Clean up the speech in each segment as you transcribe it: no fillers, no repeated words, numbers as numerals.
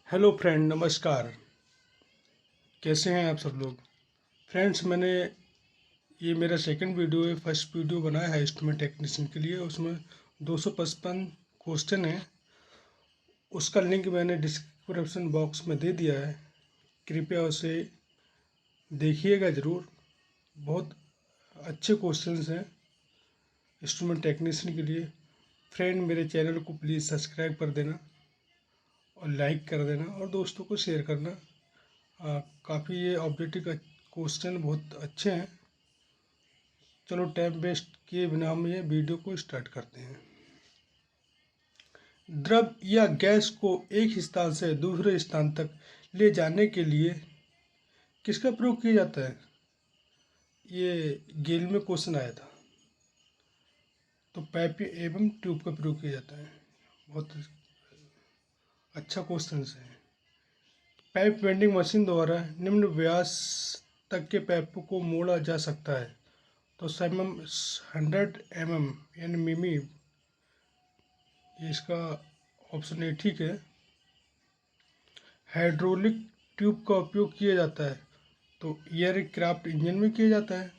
Hello friend, नमस्कार। कैसे हैं आप सब लोग? फ्रेंड्स, मैंने ये मेरा सेकंड वीडियो है। फर्स्ट वीडियो बनाया है इंस्ट्रूमेंट टेक्नीशियन के लिए। उसमें 255 क्वेश्चन है। उसका लिंक मैंने डिस्क्रिप्शन बॉक्स में दे दिया है। कृपया उसे देखिएगा ज़रूर। बहुत अच्छे क्वेश्चंस हैं इंस्ट्रूमेंट टेक्नीशियन के लिए। फ्रेंड, मेरे चैनल को प्लीज़ सब्सक्राइब कर देना और लाइक कर देना और दोस्तों को शेयर करना। काफ़ी ये ऑब्जेक्टिव क्वेश्चन बहुत अच्छे हैं। चलो, टाइम वेस्ट किए बिना हम ये वीडियो को स्टार्ट करते हैं। द्रव या गैस को एक स्थान से दूसरे स्थान तक ले जाने के लिए किसका प्रयोग किया जाता है? ये गेल में क्वेश्चन आया था। तो पाइप एवं ट्यूब का प्रयोग किया जाता है। बहुत अच्छा क्वेश्चन है। पाइप वेंडिंग मशीन द्वारा निम्न व्यास तक के पाइप को मोड़ा जा सकता है। तो 100 mm यानी मिमी, ये इसका ऑप्शन ए ठीक है। हाइड्रोलिक ट्यूब का उपयोग किया जाता है। तो एयरक्राफ्ट इंजन में किया जाता है।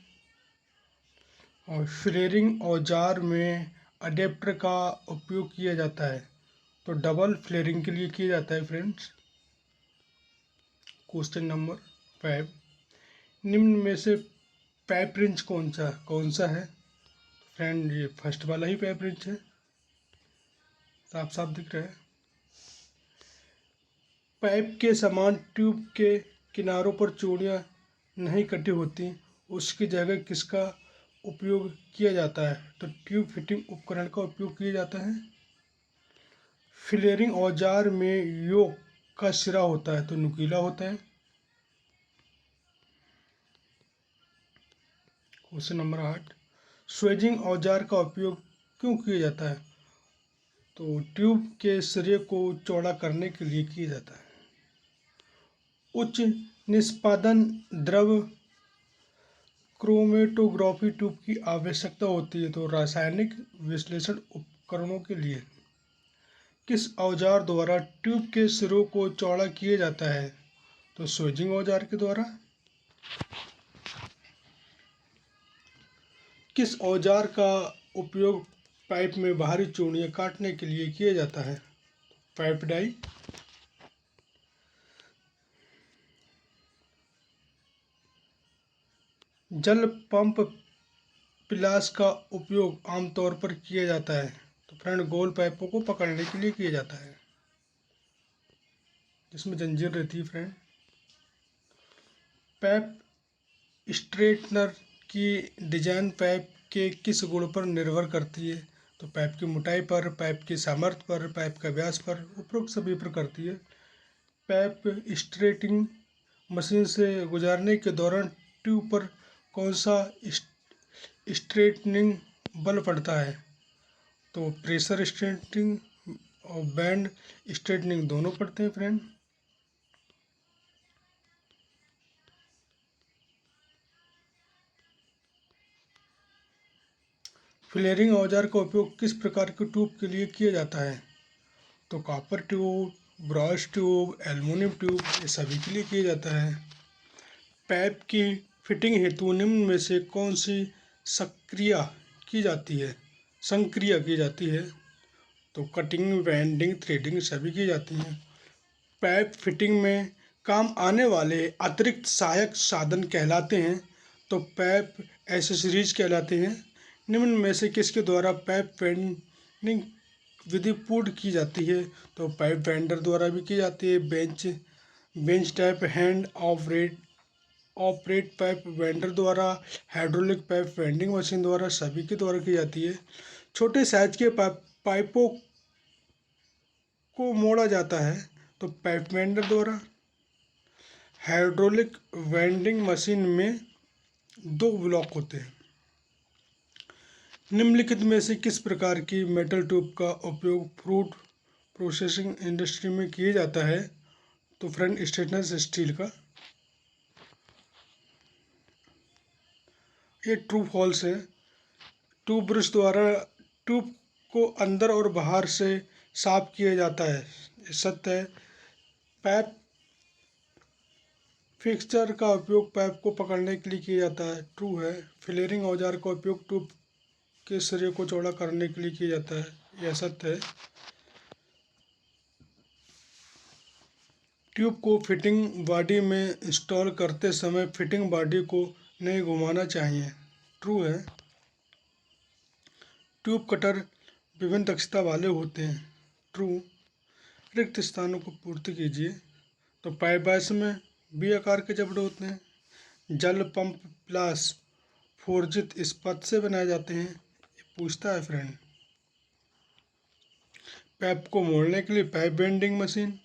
और फ्लेयरिंग औजार में अडेप्टर का उपयोग किया जाता है। तो डबल फ्लेयरिंग के लिए किया जाता है फ्रेंड्स। क्वेश्चन नंबर 5, निम्न में से पाइप रिंच कौन सा है? फ्रेंड, ये फर्स्ट वाला ही पाइप रिंच है, साफ साफ दिख रहा है। पाइप के समान ट्यूब के किनारों पर चूड़ियाँ नहीं कटी होती, उसकी जगह किसका उपयोग किया जाता है? तो ट्यूब फिटिंग उपकरण का उपयोग किया जाता है। फ्लेयरिंग औजार में योक का सिरा होता है, तो नुकीला होता है। क्वेश्चन नंबर 8, स्वेजिंग औजार का उपयोग क्यों किया जाता है? तो ट्यूब के सिरे को चौड़ा करने के लिए किया जाता है। उच्च निष्पादन द्रव क्रोमेटोग्राफी ट्यूब की आवश्यकता होती है। तो रासायनिक विश्लेषण उपकरणों के लिए किस औजार द्वारा ट्यूब के सिरों को चौड़ा किया जाता है? तो स्वेजिंग औजार के द्वारा। किस औजार का उपयोग पाइप में बाहरी चूड़ियां काटने के लिए किया जाता है? Pipe die. जल पंप पिलास का उपयोग आमतौर पर किया जाता है। तो फ्रेंड, गोल पाइपों को पकड़ने के लिए किया जाता है, जिसमें जंजीर रहती है फ्रेंड। पाइप स्ट्रेटनर की डिजाइन पाइप के किस गुण पर निर्भर करती है? तो पाइप की मोटाई पर, पाइप की सामर्थ्य पर, पाइप का व्यास पर, उपरोक्त सभी पर करती है। पाइप स्ट्रेटिंग मशीन से गुजारने के दौरान ट्यूब पर कौन सा स्ट्रेटनिंग बल पड़ता है? तो प्रेशर स्ट्रेटनिंग और बैंड स्ट्रेटनिंग दोनों पड़ते हैं फ्रेंड। फ्लेयरिंग औजार का उपयोग किस प्रकार के ट्यूब के लिए किया जाता है? तो copper tube, Bros tube, aluminium tube, ये सभी के लिए किया जाता है। पाइप की फिटिंग हेतु निम्न में से कौन सी सक्रिया की जाती है संक्रिया की जाती है? तो कटिंग, वेल्डिंग, थ्रेडिंग सभी की जाती हैं। पाइप फिटिंग में काम आने वाले अतिरिक्त सहायक साधन कहलाते हैं। तो पाइप एसेसरीज कहलाते हैं। निम्न में से किसके द्वारा पाइप वेंडिंग विधि पूर्ण की जाती है? तो पाइप वेंडर द्वारा भी की जाती है। Bench type hand operate pipe vendor द्वारा, हाइड्रोलिक पाइप वेंडिंग मशीन द्वारा, सभी के द्वारा की जाती है। छोटे साइज के पाइपों को मोड़ा जाता है। तो पाइप वेंडर द्वारा। हाइड्रोलिक वेंडिंग मशीन में दो ब्लॉक होते हैं। निम्नलिखित में से किस प्रकार की मेटल ट्यूब का उपयोग फ्रूट प्रोसेसिंग इंडस्ट्री में किया जाता है? तो फ्रेंड, स्टेनलेस स्टील का। ये ट्रू फॉल्स है। ट्यूब ब्रश द्वारा ट्यूब को अंदर और बाहर से साफ किया जाता है, ये सत्य है। पाइप फिक्सचर का उपयोग पाइप को पकड़ने के लिए किया जाता है, ट्रू है। फ्लेयरिंग औजार का उपयोग ट्यूब के सिरे को चौड़ा करने के लिए किया जाता है, यह सत्य है। ट्यूब को फिटिंग बॉडी में इंस्टॉल करते समय फिटिंग बॉडी को नहीं घुमाना चाहिए, ट्रू है। ट्यूब कटर विभिन्न दक्षता वाले होते हैं, ट्रू। रिक्त स्थानों को पूर्ति कीजिए। तो पाइप बैस में बी आकार के जबड़े होते हैं। जल पंप प्लास फोर्जित इस्पात से बनाए जाते हैं, ये पूछता है फ्रेंड। पाइप को मोड़ने के लिए पाइप बेंडिंग मशीन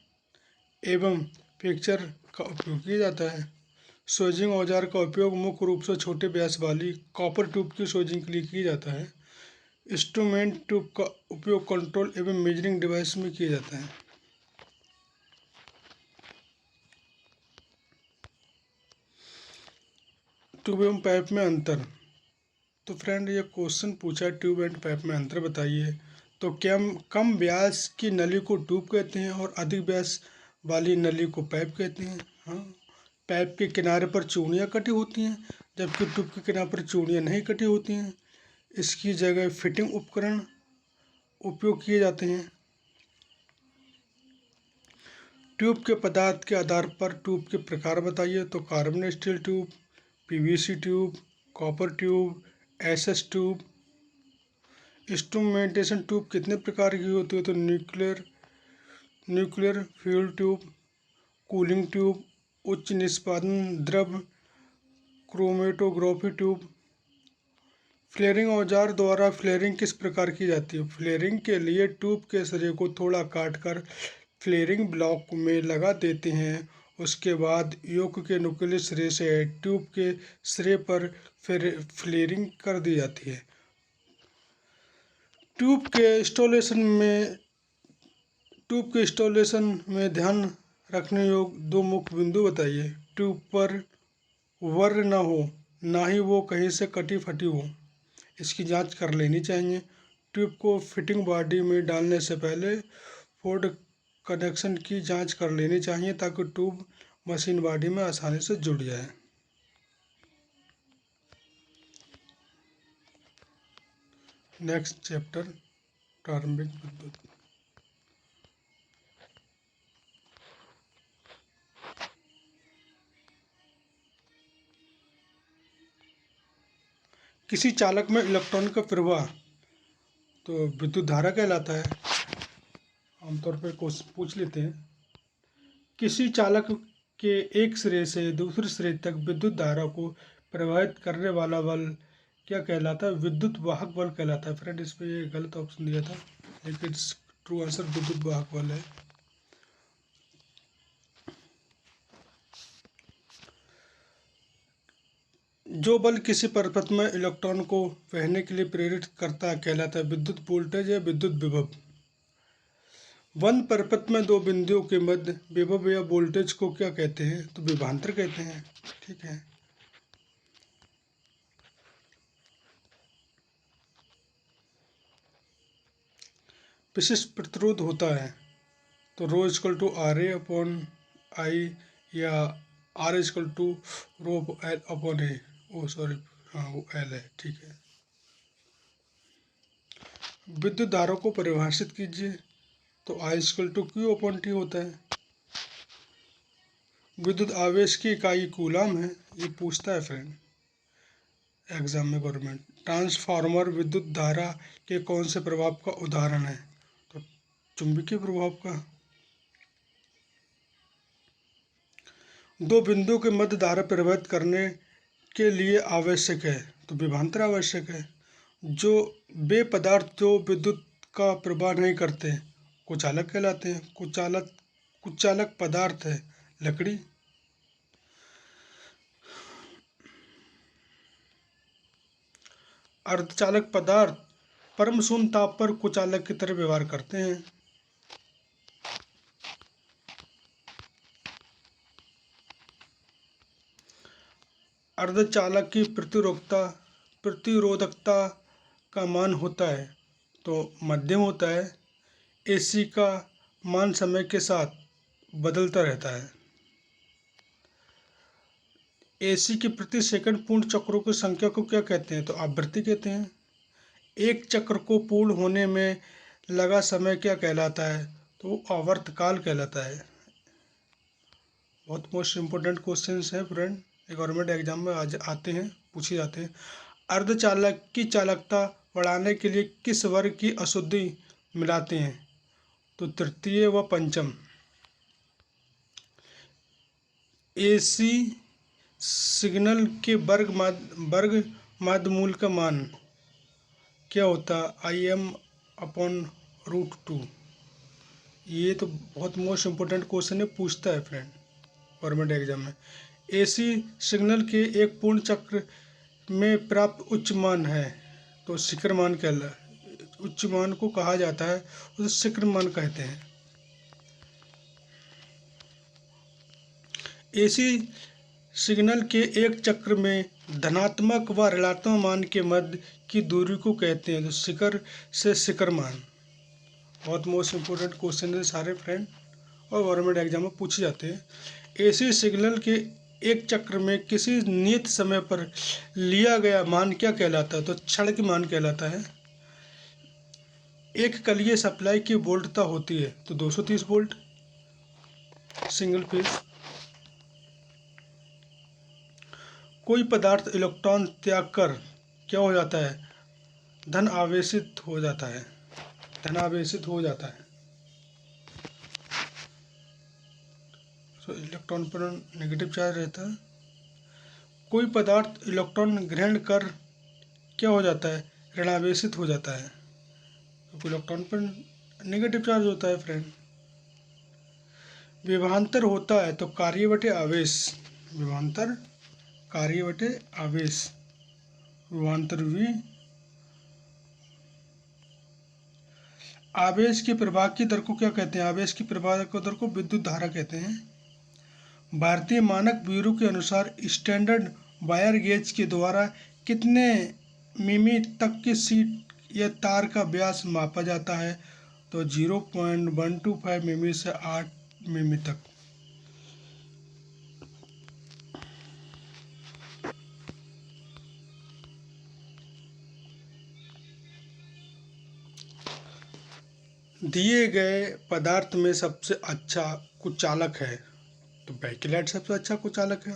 एवं फिक्सचर का उपयोग किया जाता है। सोजिंग औजार का उपयोग मुख्य रूप से छोटे व्यास वाली कॉपर ट्यूब की सोजिंग के लिए किया जाता है। इंस्ट्रूमेंट ट्यूब का उपयोग कंट्रोल एवं मेजरिंग डिवाइस में किया जाता है। ट्यूब एवं पाइप में अंतर। तो फ्रेंड ये क्वेश्चन पूछा ट्यूब एंड पाइप में अंतर बताइए। तो कम व्यास की नली को ट्यूब कहते हैं और अधिक व्यास वाली नली को पाइप कहते हैं। हाँ, पाइप के किनारे पर चूड़ियाँ कटी होती हैं, जबकि ट्यूब के किनारे पर चूड़ियाँ नहीं कटी होती हैं। इसकी जगह फिटिंग उपकरण उपयोग किए जाते हैं। ट्यूब के पदार्थ के आधार पर ट्यूब के प्रकार बताइए। तो carbon steel tube, PVC tube, copper tube, SS tube. Instrumentation tube कितने प्रकार की होती है। तो nuclear fuel tube, cooling tube, उच्च निष्पादन द्रव, क्रोमेटोग्राफी ट्यूब। फ्लेयरिंग औजार द्वारा फ्लेयरिंग किस प्रकार की जाती है। फ्लेयरिंग के लिए ट्यूब के सिरे को थोड़ा काटकर फ्लेयरिंग ब्लॉक में लगा देते हैं। उसके बाद योक के नुकीले सिरे से ट्यूब के सिरे पर फिर फ्लेयरिंग कर दी जाती है। ट्यूब के इंस्टॉलेशन में ध्यान रखने योग्य दो मुख्य बिंदु बताइए। ट्यूब पर वर्र न हो, ना ही वो कहीं से कटी फटी हो, इसकी जांच कर लेनी चाहिए। ट्यूब को फिटिंग बॉडी में डालने से पहले फोर्ड कनेक्शन की जांच कर लेनी चाहिए ताकि ट्यूब मशीन बॉडी में आसानी से जुड़ जाए। नेक्स्ट चैप्टर प्रारंभिक विद्युत। किसी चालक में इलेक्ट्रॉन का प्रवाह तो विद्युत धारा कहलाता है। आमतौर पर क्वेश्चन पूछ लेते हैं। किसी चालक के एक सिरे से दूसरे सिरे तक विद्युत धारा को प्रवाहित करने वाला बल क्या कहलाता है। विद्युत वाहक बल कहलाता है। फ्रेंड इस पे ये गलत ऑप्शन दिया था, लेकिन ट्रू आंसर विद्युत वाहक बल है। जो बल किसी परपथ में इलेक्ट्रॉन को बहने के लिए प्रेरित करता है कहलाता है विद्युत वोल्टेज या विद्युत विभव। बंद परपथ में दो बिंदुओं के मध्य विभव या वोल्टेज को क्या कहते हैं। तो विभवांतर कहते हैं। ठीक है। विशिष्ट प्रतिरोध होता है तो rho equal to R A upon I या R equal to rho L upon A. Oh sorry, हाँ वो एल है। ठीक है। विद्युत धारा को परिभाषित कीजिए। तो I equal to Q upon T होता है। विद्युत आवेश की इकाई कूलाम है, ये पूछता है फ्रेंड एग्जाम में गवर्नमेंट। ट्रांसफार्मर विद्युत धारा के कौन से प्रभाव का उदाहरण है। तो चुंबकीय प्रभाव का। दो बिंदुओं के मध्य धारा प्रवाहित करने के लिए आवश्यक है तो विभवांतर आवश्यक है। जो वे पदार्थ जो विद्युत का प्रवाह नहीं करते कुचालक कहलाते हैं। कुचालक पदार्थ है लकड़ी। अर्धचालक पदार्थ परम शून्य ताप पर कुचालक की तरह व्यवहार करते हैं। अर्धचालक की प्रतिरोधकता का मान होता है तो मध्यम होता है। एसी का मान समय के साथ बदलता रहता है। एसी के प्रति सेकंड पूर्ण चक्रों की संख्या को क्या कहते हैं? तो आवृत्ति कहते हैं। एक चक्र को पूर्ण होने में लगा समय क्या कहलाता है? तो आवर्तकाल कहलाता है। बहुत मोस्ट इम्पोर्टेंट क्वेश्चन है फ्रेंड, गवर्नमेंट एग्जाम में आज आते हैं, पूछे जाते हैं। अर्धचालक की चालकता बढ़ाने के लिए किस वर्ग की अशुद्धि मिलाते हैं? तो तृतीय व पंचम। एसी सिग्नल के वर्ग माध्यमूल का मान क्या होता है? Im/√2। ये तो बहुत मोस्ट इम्पोर्टेंट क्वेश्चन है, पूछता है फ्रेंड गवर्नमेंट एग्जाम में। एसी सिग्नल के एक पूर्ण चक्र में प्राप्त उच्च मान है तो शिखर मान उच्च मान को कहा जाता है, उसे शिखर मान कहते हैं। एसी सिग्नल के एक चक्र में धनात्मक व ऋणात्मक मान के मध्य की दूरी को कहते हैं तो शिखर से शिखर मान। बहुत मोस्ट इम्पोर्टेंट क्वेश्चन है सारे फ्रेंड, और गवर्नमेंट एग्जाम में पूछे जाते हैं। एसी सिग्नल के एक चक्र में किसी नियत समय पर लिया गया मान क्या कहलाता है? तो क्षण की मान कहलाता है। एक कलीय सप्लाई की वोल्टता होती है तो 230 वोल्ट सिंगल फेज। कोई पदार्थ इलेक्ट्रॉन त्याग कर क्या हो जाता है? धन आवेशित हो जाता है। धनावेशित हो जाता है। तो इलेक्ट्रॉन पर नेगेटिव चार्ज रहता है। कोई पदार्थ इलेक्ट्रॉन ग्रहण कर क्या हो जाता है? ऋणावेशित हो जाता है। तो इलेक्ट्रॉन पर नेगेटिव चार्ज होता है फ्रेंड। विभवांतर होता है तो कार्य बटे आवेश। विभवांतर कार्य बटे आवेश। विभवांतर भी। आवेश के प्रवाह की दर को क्या कहते हैं? आवेश की प्रवाह की दर को विद्युत धारा कहते हैं। भारतीय मानक ब्यूरो के अनुसार स्टैंडर्ड वायर गेज के द्वारा कितने मिमी तक की शीट या तार का व्यास मापा जाता है? तो 0.125 मिमी से 8 मिमी तक। दिए गए पदार्थ में सबसे अच्छा कुचालक है तो बैकेलाइट सबसे अच्छा कुचालक है।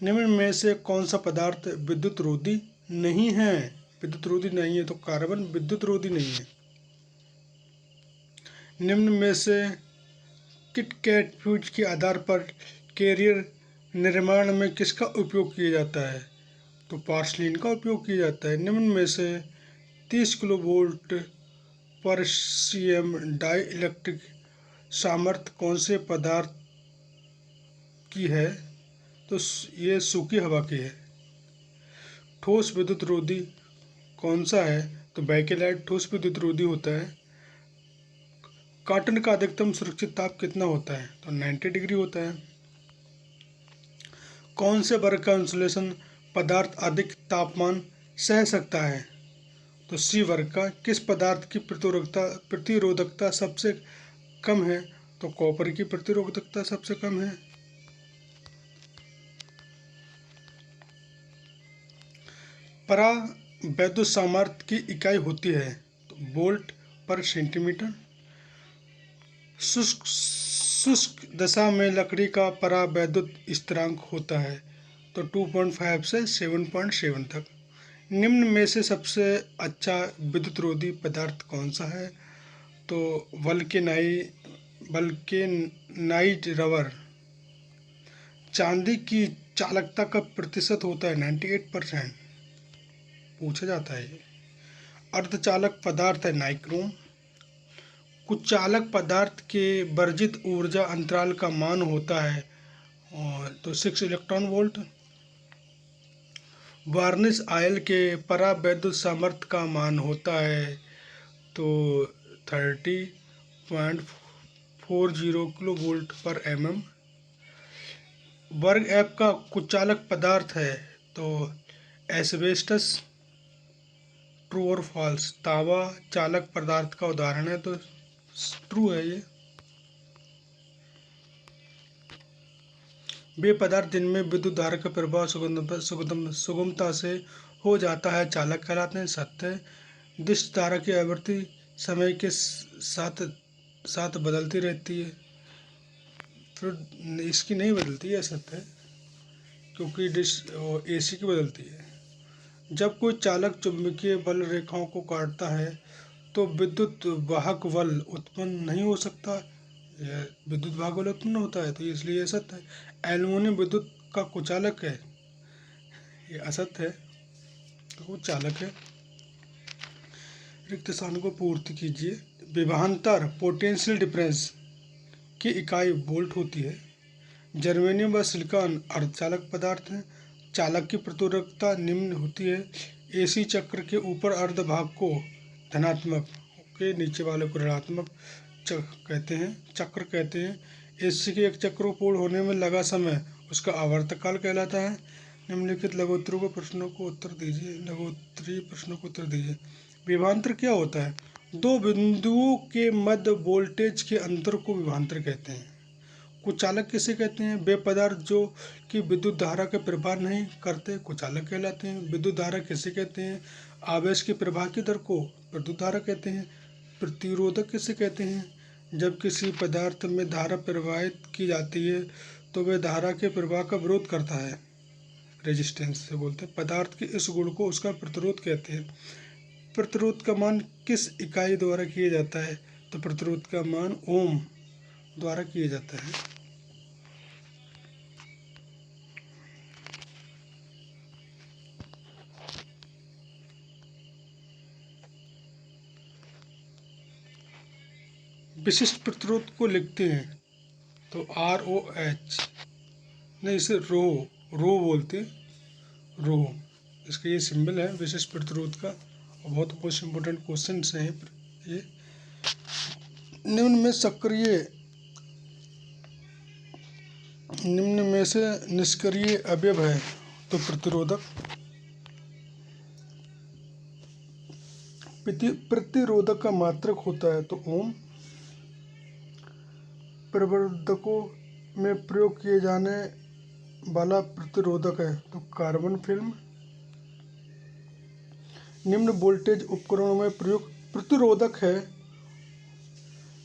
निम्न में से कौन सा पदार्थ विद्युत रोधी नहीं है? विद्युत रोधी नहीं है तो कार्बन विद्युत रोधी नहीं है। निम्न में से किट कैट फ्यूज के आधार पर कैरियर निर्माण में किसका उपयोग किया जाता है? तो पोर्सिलीन का उपयोग किया जाता है। निम्न में से 30 किलोवोल्ट पर सीएम डाई इलेक्ट्रिक सामर्थ्य कौन से पदार्थ की है? तो ये सूखी हवा की है। ठोस विद्युत रोधी कौन सा है? तो बैकेलाइट ठोस विद्युत रोधी होता है। कॉटन का अधिकतम सुरक्षित ताप कितना होता है? तो 90 डिग्री होता है। कौन से वर्ग का इंसुलेशन पदार्थ अधिक तापमान सह सकता है? तो सी वर्ग का। किस पदार्थ की प्रतिरोधकता सबसे कम है? तो कॉपर की प्रतिरोधकता सबसे कम है। परा वैद्युत सामर्थ्य की इकाई होती है तो वोल्ट पर सेंटीमीटर। शुष्क दशा में लकड़ी का परा वैद्युत स्थिरांक होता है तो 2.5 से 7.7 तक। निम्न में से सबसे अच्छा विद्युत रोधी पदार्थ कौन सा है? तो वल्केनाइज्ड रबर। चांदी की चालकता का प्रतिशत होता है 98%, पूछा जाता है। अर्धचालक पदार्थ है नाइक्रोम। कुचालक पदार्थ के वर्जित ऊर्जा अंतराल का मान होता है और तो 6 इलेक्ट्रॉन वोल्ट। वार्निश ऑयल के परावैद्युत सामर्थ्य का मान होता है तो 30.40 किलो वोल्ट पर mm। वर्ग एफ का कुचालक पदार्थ है तो एस्बेस्टस। ट्रू और फॉल्स? तांबा चालक पदार्थ का उदाहरण है तो ट्रू है ये। वे पदार्थ जिनमें विद्युत धारा का प्रवाह सुगमता से हो जाता है चालक कहलाते हैं। सत्य है। दिश धारा की आवृत्ति समय के साथ साथ बदलती रहती है, फिर इसकी नहीं बदलती है, सत्य है, क्योंकि डिश AC की बदलती है। जब कोई चालक चुंबकीय बल रेखाओं को काटता है तो विद्युत वाहक बल उत्पन्न नहीं हो सकता, यह विद्युत वाहक बल उत्पन्न होता है, तो इसलिए यह सत्य है। एल्युमिनियम विद्युत का कुचालक है, ये असत्य है, तो वो चालक है। रिक्त स्थान को पूर्ति कीजिए। विभवांतर पोटेंशियल डिफरेंस की इकाई वोल्ट होती है। जर्मेनियम व सिलिकॉन अर्धचालक पदार्थ हैं। चालक की प्रतिरोधकता निम्न होती है। AC चक्र के ऊपर अर्ध भाग को धनात्मक के नीचे वाले को ऋणात्मक चक्र कहते हैं। AC के एक चक्र को पूर्ण होने में लगा समय उसका आवर्तकाल कहलाता है। निम्नलिखित लघुत्तरीय प्रश्नों को उत्तर दीजिए। विभवांतर क्या होता है? दो बिंदुओं के मध्य वोल्टेज के अंतर को विभवांतर कहते हैं। कुचालक किसे कहते हैं? वे पदार्थ जो कि विद्युत धारा का प्रवाह नहीं करते कुचालक कहलाते हैं। विद्युत धारा किसे कहते हैं? आवेश के प्रवाह की दर को विद्युत धारा कहते हैं। प्रतिरोधक किसे कहते हैं? जब किसी पदार्थ में धारा प्रवाहित की जाती है तो वह धारा के प्रवाह का विरोध करता है, रेजिस्टेंस से बोलते हैं। पदार्थ के इस गुण को उसका प्रतिरोध कहते हैं। प्रतिरोध का मान किस इकाई द्वारा किया जाता है? तो प्रतिरोध का मान ओम द्वारा किया जाता है। विशिष्ट प्रतिरोध को लिखते हैं तो ROH, नहीं इसे रो बोलते हैं, रो, इसका ये सिंबल है विशिष्ट प्रतिरोध का। और बहुत मोस्ट इम्पोर्टेंट क्वेश्चन हैं ये। निम्न में से निष्क्रिय अवयव है तो प्रतिरोधक। प्रतिरोधक का मात्रक होता है तो ओम। प्रवर्धकों में प्रयोग किए जाने वाला प्रतिरोधक है तो कार्बन फिल्म। निम्न वोल्टेज उपकरणों में प्रयुक्त प्रतिरोधक है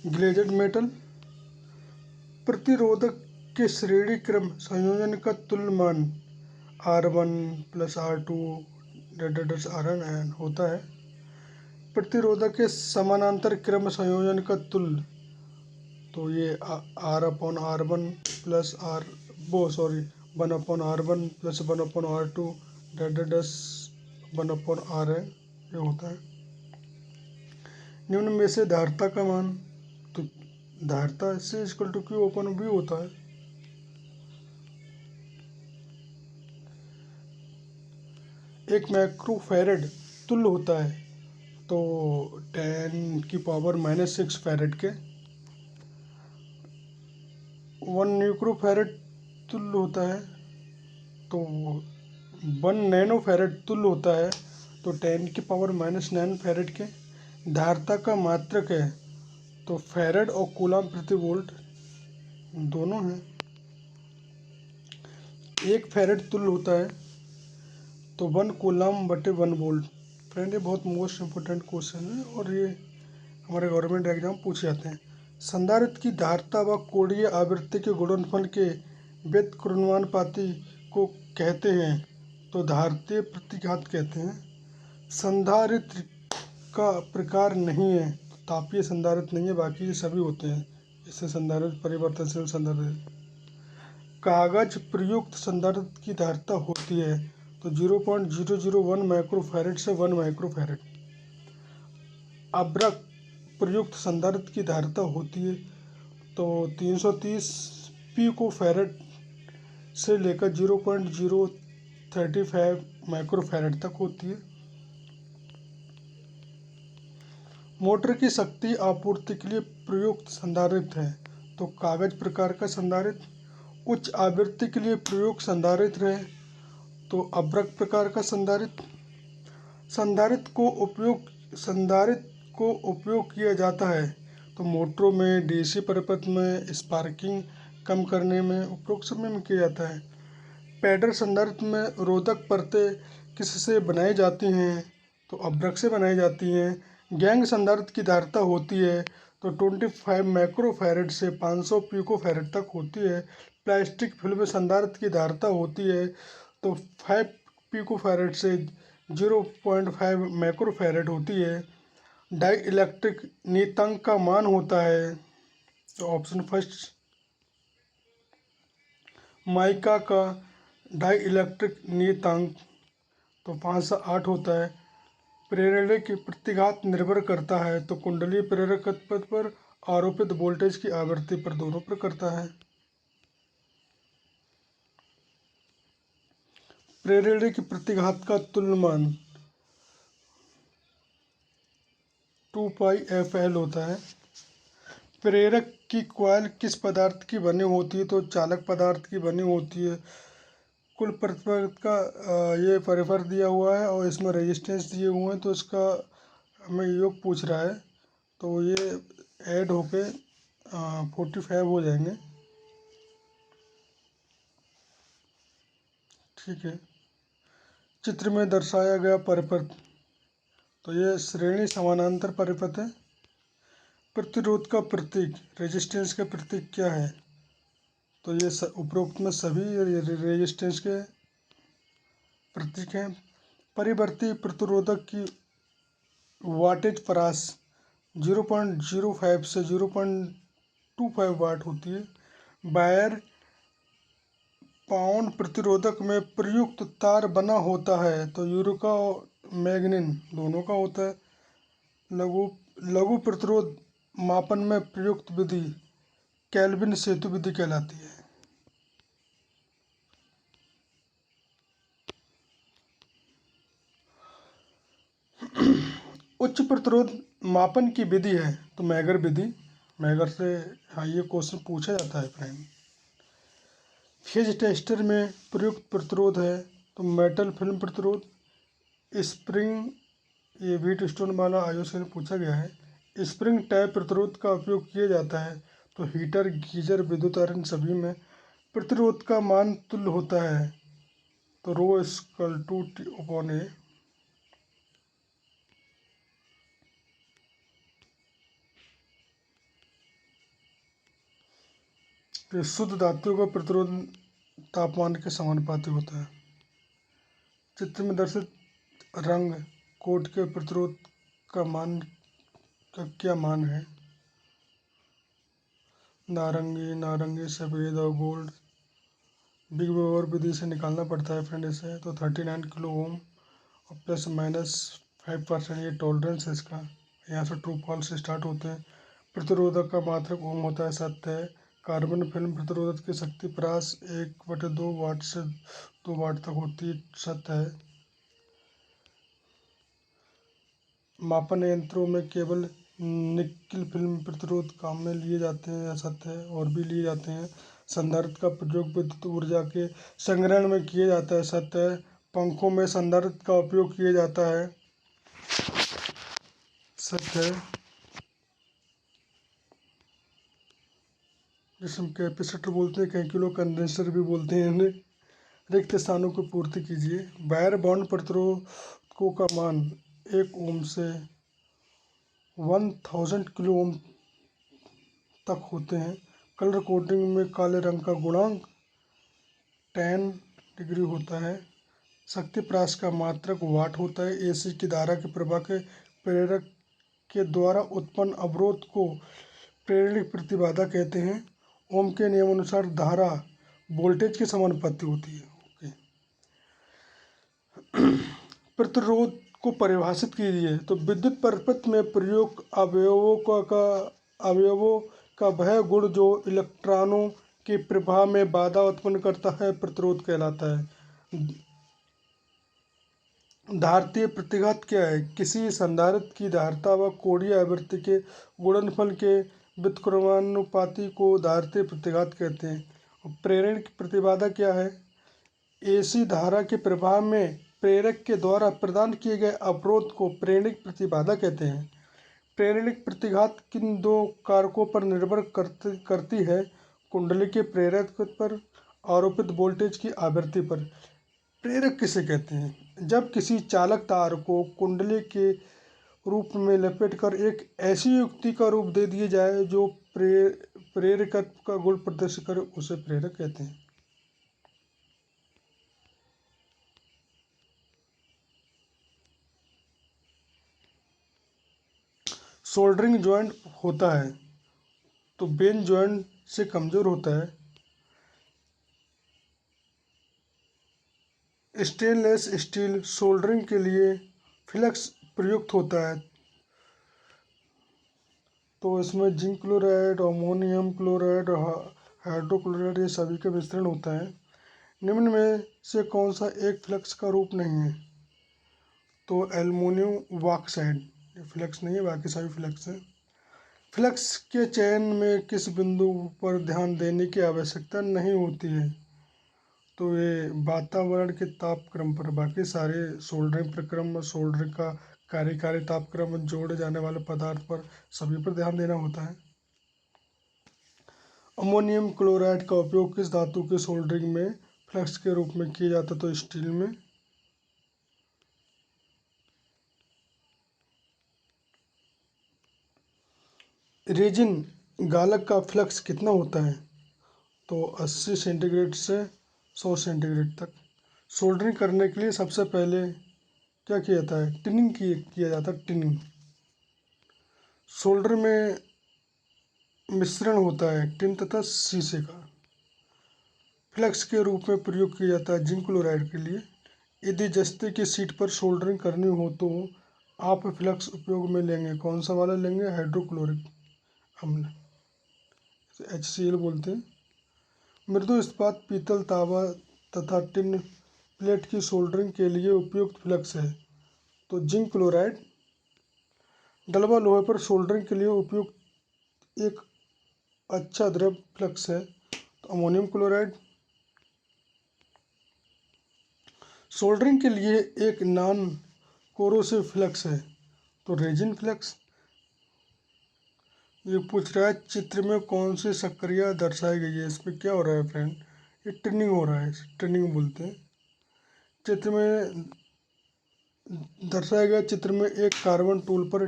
ग्लेज़ड मेटल। प्रतिरोधक के श्रेणी क्रम संयोजन का तुल्य मान R1 + R2 Rn होता है। प्रतिरोधक के समानांतर क्रम संयोजन का तुल्य तो ये R/R1 + 1/R1 + 1/R2 1/Rn ये होता है। निम्न में से धारिता का मान तो धारिता C = Q/V होता है। एक माइक्रोफैरड तुल्य होता है तो 10⁻⁻6 फैरड के। 1 न्यूक्रोफैरड तुल्य होता है तो 1 नैनोफैरड तुल्य होता है तो 10⁻⁹ फैरड के। धारिता का मात्रक है तो फैरड और कूलम प्रति वोल्ट दोनों हैं। 1 फैरड तुल्य होता है तो 1 कूलम/1 वोल्ट। फ्रेंड ये बहुत मोस्ट इम्पोर्टेंट क्वेश्चन है और ये हमारे गवर्नमेंट एग्जाम पूछे जाते हैं। संधारित्र की धारिता व कोणीय आवृत्ति के गुणनफल के व्युत्क्रमानुपाती को कहते हैं तो धारितीय प्रतिघात कहते हैं। संधारित्र का प्रकार नहीं है तो तापीय संधारित्र नहीं है, बाकी सभी होते हैं। इससे संधारित्र परिवर्तनशील संधारित्र। कागज प्रयुक्त संधारित्र की धारिता होती है तो 0.001 माइक्रोफैरड से 1 माइक्रोफैरड। अभ्रक प्रयुक्त संधारित्र की धारिता होती है तो 330 पिकोफैरड से लेकर 0.035 माइक्रोफैरड तक होती है। मोटर की शक्ति आपूर्ति के लिए प्रयुक्त संधारित्र है तो कागज प्रकार का संधारित्र। उच्च आवृत्ति के लिए प्रयुक्त संधारित्र है तो अभ्रक प्रकार का संधारित्र। संधारित्र को उपयोग किया जाता है तो मोटरों में, DC परिपथ में, स्पार्किंग कम करने में उपरोक्त समय में किया जाता है। पैडर संधारित्र में रोधक परतें किससे बनाई जाती हैं? तो अभ्रक से बनाई जाती हैं। गैंग संधारित्र की धारिता होती है तो 25 माइक्रोफैरड से 500 पिकोफैरड तक होती है। प्लास्टिक फिल्म संधारित्र की धारिता होती है तो 5 पिकोफैरड से 0.5 माइक्रोफैरड होती है। डाई इलेक्ट्रिक नियतांक का मान होता है तो ऑप्शन फर्स्ट माइका का डाई इलेक्ट्रिक नियतांक तो 5 से 8 होता है। प्रेरणा की प्रतिघात निर्भर करता है तो कुंडलीय प्रेरकत्व पर, आरोपित वोल्टेज की आवृत्ति पर, दोनों पर करता है। प्रेरणा की प्रतिघात का तुल्यमान 2πfL होता है। प्रेरक की कॉइल किस पदार्थ की बनी होती है? तो चालक पदार्थ की बनी होती है। कुल प्रतिरोध का ये परिफर दिया हुआ है और इसमें रेजिस्टेंस दिए हुए हैं तो इसका हमें योग पूछ रहा है तो ये ऐड होके 45 हो जाएंगे। ठीक है। चित्र में दर्शाया गया परिपथ तो ये श्रेणी समानांतर परिपथ है। प्रतिरोध का प्रतीक, रेजिस्टेंस का प्रतीक क्या है? तो ये उपरोक्त में सभी रेजिस्टेंस के प्रतीक हैं। परिवर्ती प्रतिरोधक की वाटेज परास 0.05 से 0.25 वाट होती है। वायर पाउंड प्रतिरोधक में प्रयुक्त तार बना होता है तो यूरिका और मैग्नीन दोनों का होता है। लघु प्रतिरोध मापन में प्रयुक्त विधि केल्विन सेतु विधि कहलाती है। उच्च प्रतिरोध मापन की विधि है तो मैगर विधि। मैगर से ये क्वेश्चन पूछा जाता है फ्रेंड। फेज टेस्टर में प्रयुक्त प्रतिरोध है तो मेटल फिल्म प्रतिरोध। स्प्रिंग, ये व्हीट स्टोन वाला आयुष से पूछा गया है। स्प्रिंग टाइप प्रतिरोध का उपयोग किया जाता है तो हीटर, गीजर, विद्युत आयरन सभी में। प्रतिरोध का मान तुल्य होता है तो रो स्क्वायर टू T/A। तो शुद्ध धातुओं का प्रतिरोध तापमान के समानुपाती होता है। चित्र में दर्शित रंग कोड के प्रतिरोध का मान का क्या मान है? नारंगी, नारंगी, सफ़ेद और गोल्ड। बिग बेवर विधि से निकालना पड़ता है फ्रेंड इसे तो 39 किलो ओम और प्लस माइनस 5% ये टॉलरेंस है इसका। यहाँ से ट्रू फॉल्स से स्टार्ट होते हैं। प्रतिरोधक का मात्रक ओम होता है, सत्य है। कार्बन फिल्म प्रतिरोधक की शक्ति परास 1/2 वाट से 2 वाट तक होती है, सत्य है। मापन यंत्रों में केवल निकेल फिल्म प्रतिरोध काम में लिए जाते हैं, सत्य है। और भी लिए जाते हैं। संधारित्र का प्रयोग विद्युत ऊर्जा के संग्रहण में किया जाता है, सत्य है। पंखों में संधारित्र का उपयोग किया जाता है, सत्य है। जिसमें कैपेसिटर बोलते हैं, कई किलो कंडेंसर भी बोलते हैं इन्हें। रिक्त स्थानों की पूर्ति कीजिए। वायर बॉन्ड प्रतिरोधकों का मान 1 ओम से 1000 किलो ओम तक होते हैं। कलर कोडिंग में काले रंग का गुणांक 10 डिग्री होता है। शक्ति परास का मात्रक वाट होता है। एसी की धारा के प्रवाह के प्रेरक के द्वारा उत्पन्न अवरोध को प्रेरणिक प्रतिबाधा कहते हैं। ओम के नियमानुसार धारा वोल्टेज के समानुपाती होती है। प्रतिरोध को परिभाषित कीजिए तो विद्युत परिपथ में प्रयुक्त अवयवों का वह गुण जो इलेक्ट्रॉनों के प्रवाह में बाधा उत्पन्न करता है प्रतिरोध कहलाता है। धारितीय प्रतिघात क्या है? किसी संधारित्र की धारिता व कोणीय आवृत्ति के गुणनफल के व्युत्क्रमानुपाती को धारितीय प्रतिघात कहते हैं। प्रेरण की प्रतिबाधा क्या है? एसी धारा के प्रवाह में प्रेरक के द्वारा प्रदान किए गए अवरोध को प्रेरणिक प्रतिबाधा कहते हैं। प्रेरणिक प्रतिघात किन दो कारकों पर निर्भर करती है? कुंडली के प्रेरक पर आरोपित वोल्टेज की आवृत्ति पर। प्रेरक किसे कहते हैं? जब किसी चालक तार को कुंडली के रूप में लपेटकर एक ऐसी युक्ति का रूप दे दिया जाए जो प्रेरकत्व का गुण प्रदर्शित करे, उसे प्रेरक कहते हैं। सोल्डरिंग जॉइंट होता है तो बेन जॉइंट से कमजोर होता है। स्टेनलेस स्टील सोल्डरिंग के लिए फ्लक्स प्रयुक्त होता है, तो इसमें जिंक क्लोराइड, अमोनियम क्लोराइड और हाइड्रोक्लोराइड ये सभी का मिश्रण होता है। निम्न में से कौन सा एक फ्लक्स का रूप नहीं है? तो एल्युमिनियम ऑक्साइड ये फ्लक्स नहीं है, बाकी सभी फ्लक्स है। फ्लक्स के चयन में किस बिंदु पर ध्यान देने की आवश्यकता नहीं होती है? तो ये वातावरण के तापक्रम पर। बाकी सारे सोल्डरिंग प्रक्रम, सोल्डरिंग का कार्यकारी तापक्रम, जोड़े जाने वाले पदार्थ पर, सभी पर ध्यान देना होता है। अमोनियम क्लोराइड का उपयोग किस धातु के सोल्डरिंग में फ्लक्स के रूप में किया जाता है? तो स्टील में। रेजिन गालक का फ्लक्स कितना होता है? तो 80 सेंटीग्रेड से 100 सेंटीग्रेड तक। सोल्डरिंग करने के लिए सबसे पहले क्या किया जाता है? टिनिंग किया जाता है, टिनिंग। सोल्डर में मिश्रण होता है टिन तथा शीशे का। फ्लक्स के रूप में प्रयोग किया जाता है जिंक क्लोराइड के लिए। यदि जस्ते की सीट पर सोल्डरिंग करनी हो तो आप फ्लक्स उपयोग में लेंगे, कौन सा वाला लेंगे? हाइड्रोक्लोरिक अम्ल, HCl बोलते हैं। मृदु इस्पात, पीतल, तांबा तथा टिन प्लेट की सोल्डरिंग के लिए उपयुक्त फ्लक्स है, तो जिंक क्लोराइड। डलवा लोहे पर सोल्डरिंग के लिए उपयुक्त एक अच्छा द्रव फ्लक्स है, तो अमोनियम क्लोराइड। सोल्डरिंग के लिए एक नॉन कोरोसिव फ्लक्स है, तो रेजिन फ्लक्स। ये पूछ रहा है चित्र में कौन सी सक्रिया दर्शाई गई है? इसमें क्या हो रहा है फ्रेंड? ये ट्रिनिंग हो रहा है, ट्रिनिंग बोलते हैं। चित्र में दर्शाया गया चित्र में एक कार्बन टूल पर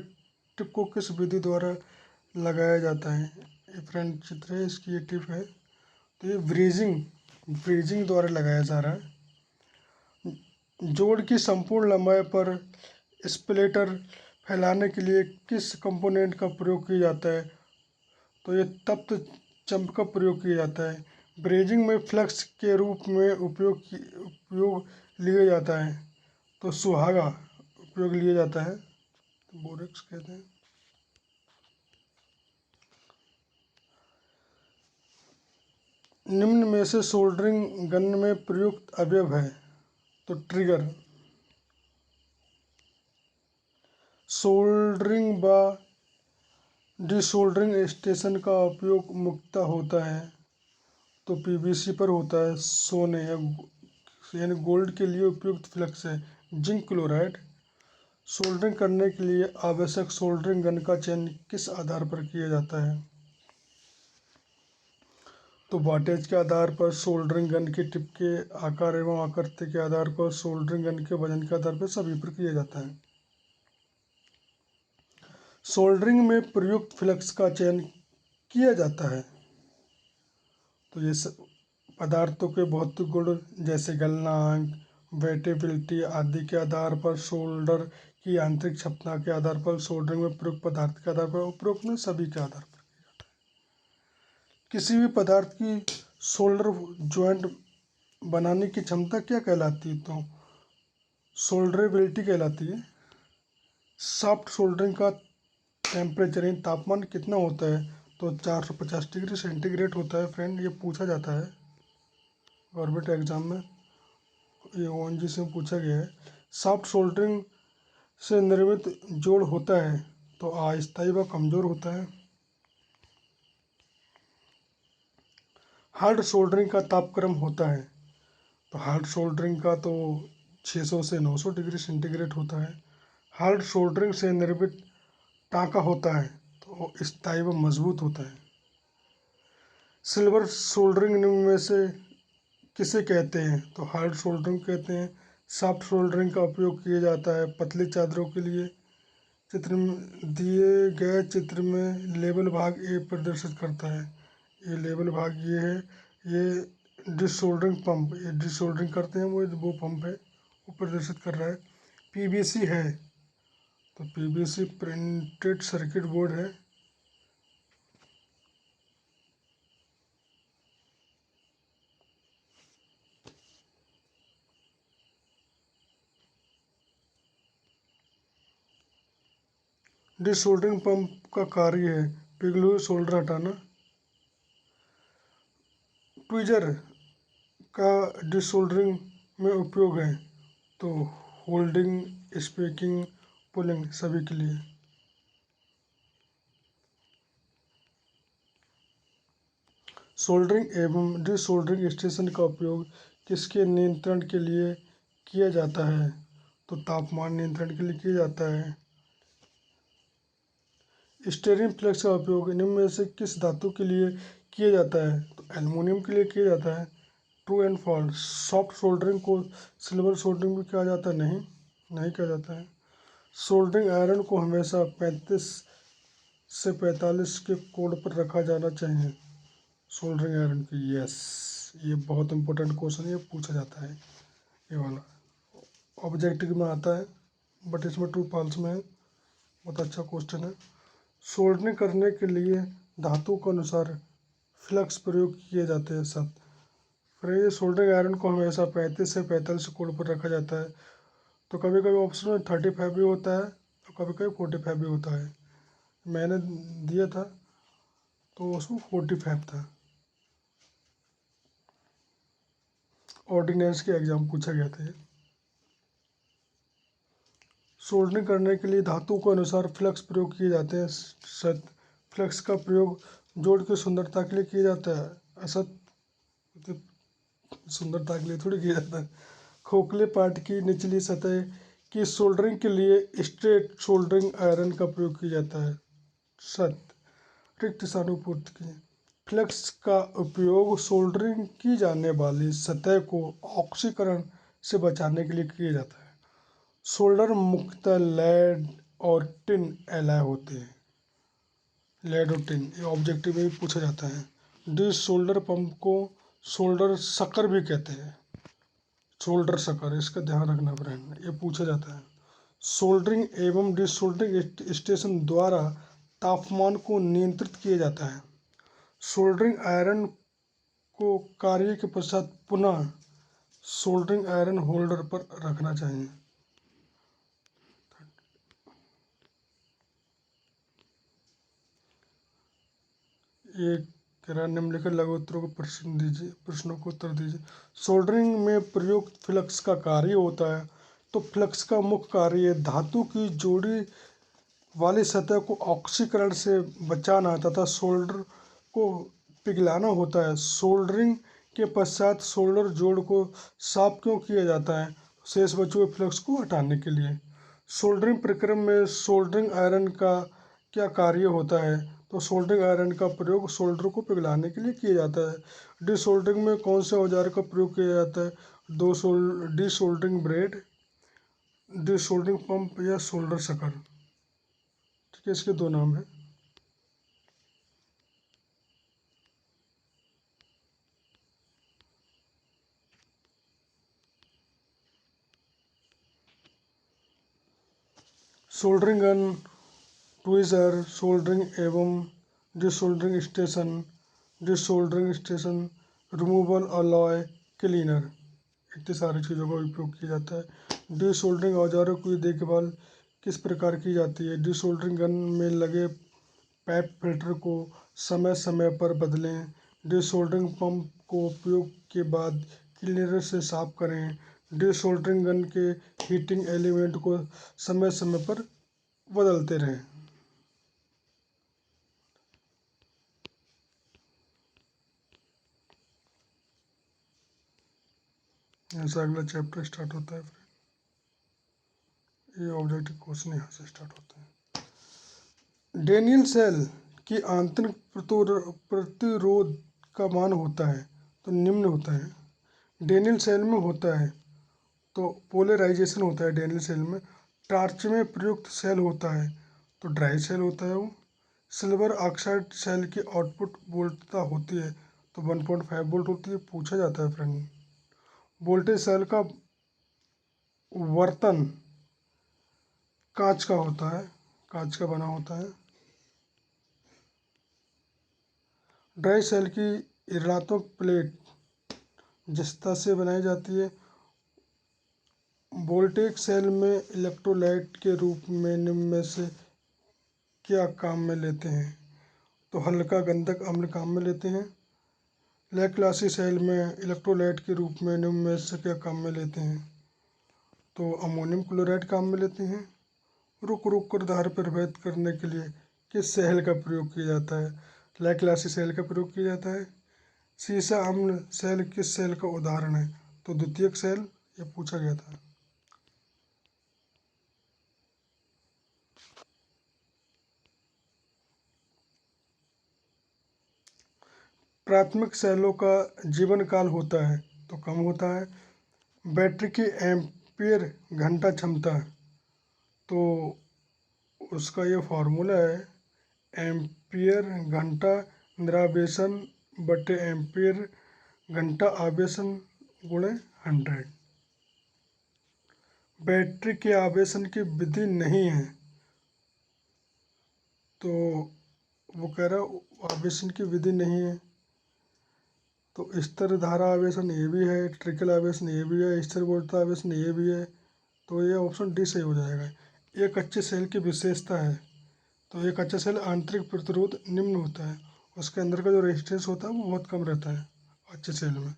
टिप को किस विधि द्वारा लगाया जाता है? ये फ्रेंड चित्र है, इसकी ये टिप है, तो ये ब्रीजिंग द्वारा लगाया जा रहा है। जोड़ की संपूर्ण लंबाई पर स्प्लिटर फैलाने के लिए किस कंपोनेंट का प्रयोग किया जाता है? तो ये तप्त चंप का प्रयोग किया जाता है। ब्रेजिंग में फ्लक्स के रूप में उपयोग लिया जाता है, तो सुहागा उपयोग लिया जाता है, तो बोरेक्स कहते हैं। निम्न में से सोल्डरिंग गन में प्रयुक्त अवयव है, तो ट्रिगर। सोल्डरिंग व डिसोल्डरिंग स्टेशन का उपयोग मुख्यतः होता है, तो PVC पर होता है। सोने यानी गोल्ड के लिए उपयुक्त फ्लक्स है जिंक क्लोराइड। सोल्डरिंग करने के लिए आवश्यक सोल्डरिंग गन का चयन किस आधार पर किया जाता है? तो वाटेज के आधार पर, सोल्डरिंग गन की टिप के आकार एवं आकृति के आधार पर, सोल्डरिंग गन के वजन के आधार पर, सभी पर किया जाता है। सोल्डरिंग में प्रयुक्त फ्लक्स का चयन किया जाता है, तो ये पदार्थों के भौतिक गुण जैसे गलनांक, वेटेबिलिटी आदि के आधार पर, सोल्डर की आंतरिक क्षमता के आधार पर, सोल्डरिंग में प्रयुक्त पदार्थ के आधार पर, उपरोक्त में सभी के आधार पर। किसी भी पदार्थ की सोल्डर ज्वाइंट बनाने की क्षमता क्या कहलाती है? तो सोल्डरेबिलिटी कहलाती है। सॉफ्ट सोल्डरिंग का टेम्परेचर यानी तापमान कितना होता है? तो 450 डिग्री सेंटीग्रेड होता है फ्रेंड। ये पूछा जाता है गवर्नमेंट एग्जाम में, ये ONG से पूछा गया है। सॉफ्ट सोल्डरिंग से निर्मित जोड़ होता है तो अस्थायी व कमजोर होता है। हार्ड सोल्डरिंग का तापक्रम होता है, तो हार्ड सोल्डरिंग का तो 600 से 900 डिग्री सेंटीग्रेड होता है। हार्ड सोल्डरिंग से निर्मित टाँका होता है तो स्थायी व मजबूत होता है। सिल्वर सोल्डरिंग निम्न में से किसे कहते हैं? तो हार्ड सोल्डरिंग कहते हैं। सॉफ्ट सोल्डरिंग का उपयोग किया जाता है पतली चादरों के लिए। चित्र में दिए गए चित्र में लेबल भाग ए प्रदर्शित करता है। ये लेबल भाग ये है, ये डिसोल्डरिंग पंप, ये डिसोल्डरिंग करते हैं वो पंप है, वो प्रदर्शित कर रहा है। पीवीसी है, तो पीवीसी प्रिंटेड सर्किट बोर्ड है। डिसोल्डरिंग पंप का कार्य है पिघले हुए सोल्डर हटाना। ट्वीजर का डिसोल्डरिंग में उपयोग है, तो होल्डिंग, स्पैकिंग, पुलिंग सभी के लिए। सोल्डरिंग एवं डिसोल्डरिंग स्टेशन का उपयोग किसके नियंत्रण के लिए किया जाता है? तो तापमान नियंत्रण के लिए किया जाता है। स्टीयरिंग फ्लेक्स का उपयोग निम्न में से किस धातु के लिए किया जाता है? तो एल्युमिनियम के लिए किया जाता है। True and false, soft soldering को सिल्वर सोल्डरिंग भी कहा जाता है? नहीं, नहीं कहा जाता है। सोल्डरिंग आयरन को हमेशा 35 से 45 के कोड पर रखा जाना चाहिए। सोल्डरिंग आयरन की, यस, ये बहुत इंपॉर्टेंट क्वेश्चन है, ये पूछा जाता है, ये वाला ऑब्जेक्टिव में आता है, बट इसमें ट्रू फॉल्स में है। बहुत अच्छा क्वेश्चन है। सोल्डरिंग करने के लिए धातु के अनुसार फ्लक्स प्रयोग किए जाते हैं सब। फिर ये सोल्डरिंग आयरन को हमेशा 35 से 45 कोड पर रखा जाता है। तो कभी कभी ऑप्शन में 35 भी होता है और कभी कभी 45 भी होता है। मैंने दिया था तो उसमें 45 था। ऑर्डिनेंस के एग्जाम पूछा गया था ये। सोल्डरिंग करने के लिए धातु के अनुसार फ्लक्स प्रयोग किए जाते हैं। सत, फ्लक्स का प्रयोग जोड़ की सुंदरता के लिए किया जाता है। असत, सुंदरता के लिए थोड़ी किया जाता है। खोखले पार्ट की निचली सतह की सोल्डरिंग के लिए स्ट्रेट सोल्डरिंग आयरन का प्रयोग किया जाता है। सत, रिक्त स्थानानुपूर्ति की। फ्लक्स का उपयोग सोल्डरिंग की जाने वाली सतह को ऑक्सीकरण से बचाने के लिए किया जाता है। सोल्डर मुख्यतः लेड और टिन एलॉय होते हैं। लेड और टिन, ये ऑब्जेक्टिव में भी पूछा जाता है। डिस सोल्डर पंप को सोल्डर शकर भी कहते हैं। सोल्डर शकर, इसका ध्यान रखना फ्रेंड, ये पूछा जाता है। सोल्डरिंग एवं डिसोल्डरिंग स्टेशन द्वारा तापमान को नियंत्रित किया जाता है। सोल्डरिंग आयरन को कार्य के पश्चात पुनः सोल्डरिंग आयरन होल्डर पर रखना चाहिए। ये कह रहा निम्नलिखित लघु उत्तरों को प्रश्नों को उत्तर दीजिए। सोल्डरिंग में प्रयुक्त फ्लक्स का कार्य होता है, तो फ्लक्स का मुख्य कार्य धातु की जोड़ी वाली सतह को ऑक्सीकरण से बचाना तथा सोल्डर को पिघलाना होता है। सोल्डरिंग के पश्चात सोल्डर जोड़ को साफ क्यों किया जाता है? शेष बचे हुए फ्लक्स को हटाने के लिए। सोल्डरिंग प्रक्रिया में सोल्डरिंग आयरन का क्या कार्य होता है? तो सोल्डरिंग आयरन का प्रयोग सोल्डर को पिघलाने के लिए किया जाता है। डिसोल्डरिंग में कौन से औजार का प्रयोग किया जाता है? डिसोल्डरिंग ब्लेड, डिसोल्डरिंग पंप या सोल्डर शकर। ठीक है, इसके दो नाम हैं। सोल्डरिंग गन, ट्विज़र, सोल्डरिंग एवं desoldering station, desoldering station, removal alloy cleaner, इतनी सारी चीज़ों का उपयोग किया जाता है। डिसोल्डरिंग औजारों की देखभाल किस प्रकार की जाती है? डिसोल्डरिंग गन में लगे पाइप फिल्टर को समय समय पर बदलें। डिसोल्डरिंग पंप को उपयोग के बाद क्लीनर से साफ करें। डिसोल्डरिंग गन के हीटिंग एलिमेंट को समय समय पर बदलते रहें। ऐसा अगला चैप्टर स्टार्ट होता है। ये ऑब्जेक्टिव क्वेश्चन यहाँ से स्टार्ट होते हैं। डेनियल सेल की आंतरिक प्रतिरोध का मान होता है तो निम्न होता है। डेनियल सेल में होता है तो पोलराइजेशन होता है डेनियल सेल में। टार्च में प्रयुक्त सेल होता है तो ड्राई सेल होता है वो। सिल्वर ऑक्साइड सेल की आउटपुट वोल्टता होती है तो 1.5 वोल्ट होती है। पूछा जाता है फ्रेंड। वोल्टेज सेल का वर्तन कांच का होता है, कांच का बना होता है। ड्राई सेल की ऋणात्मक प्लेट जस्ता से बनाई जाती है। वोल्टेज सेल में इलेक्ट्रोलाइट के रूप में निम्न में से क्या काम में लेते हैं तो हल्का गंधक अम्ल काम में लेते हैं। लैक्लासी सेल में इलेक्ट्रोलाइट के रूप में निम्न में से क्या काम में लेते हैं तो अमोनियम क्लोराइड काम में लेते हैं। रुक रुक कर धार प्रभावित करने के लिए किस सेल का प्रयोग किया जाता है? लैक्लासी सेल का प्रयोग किया जाता है। सीसा अम्ल सेल किस सेल का उदाहरण है तो द्वितीयक सेल, ये पूछा गया था। प्राथमिक सेलों का जीवन काल होता है तो कम होता है। बैटरी की एम्पियर घंटा क्षमता तो उसका ये फार्मूला है एम्पियर घंटा निरावेशन बटे एम्पियर घंटा आवेशन गुणे 100। बैटरी के आवेशन की विधि नहीं है तो वो कह रहा आवेशन की विधि नहीं है तो स्थिर धारा आवेशन ये भी है, ट्रिकल आवेशन ये भी है, स्थिर वोल्टता आवेशन ये भी है तो ये ऑप्शन डी सही हो जाएगा। एक अच्छे सेल की विशेषता है तो एक अच्छा सेल आंतरिक प्रतिरोध निम्न होता है, उसके अंदर का जो रेजिस्टेंस होता है वो बहुत कम रहता है अच्छे सेल में।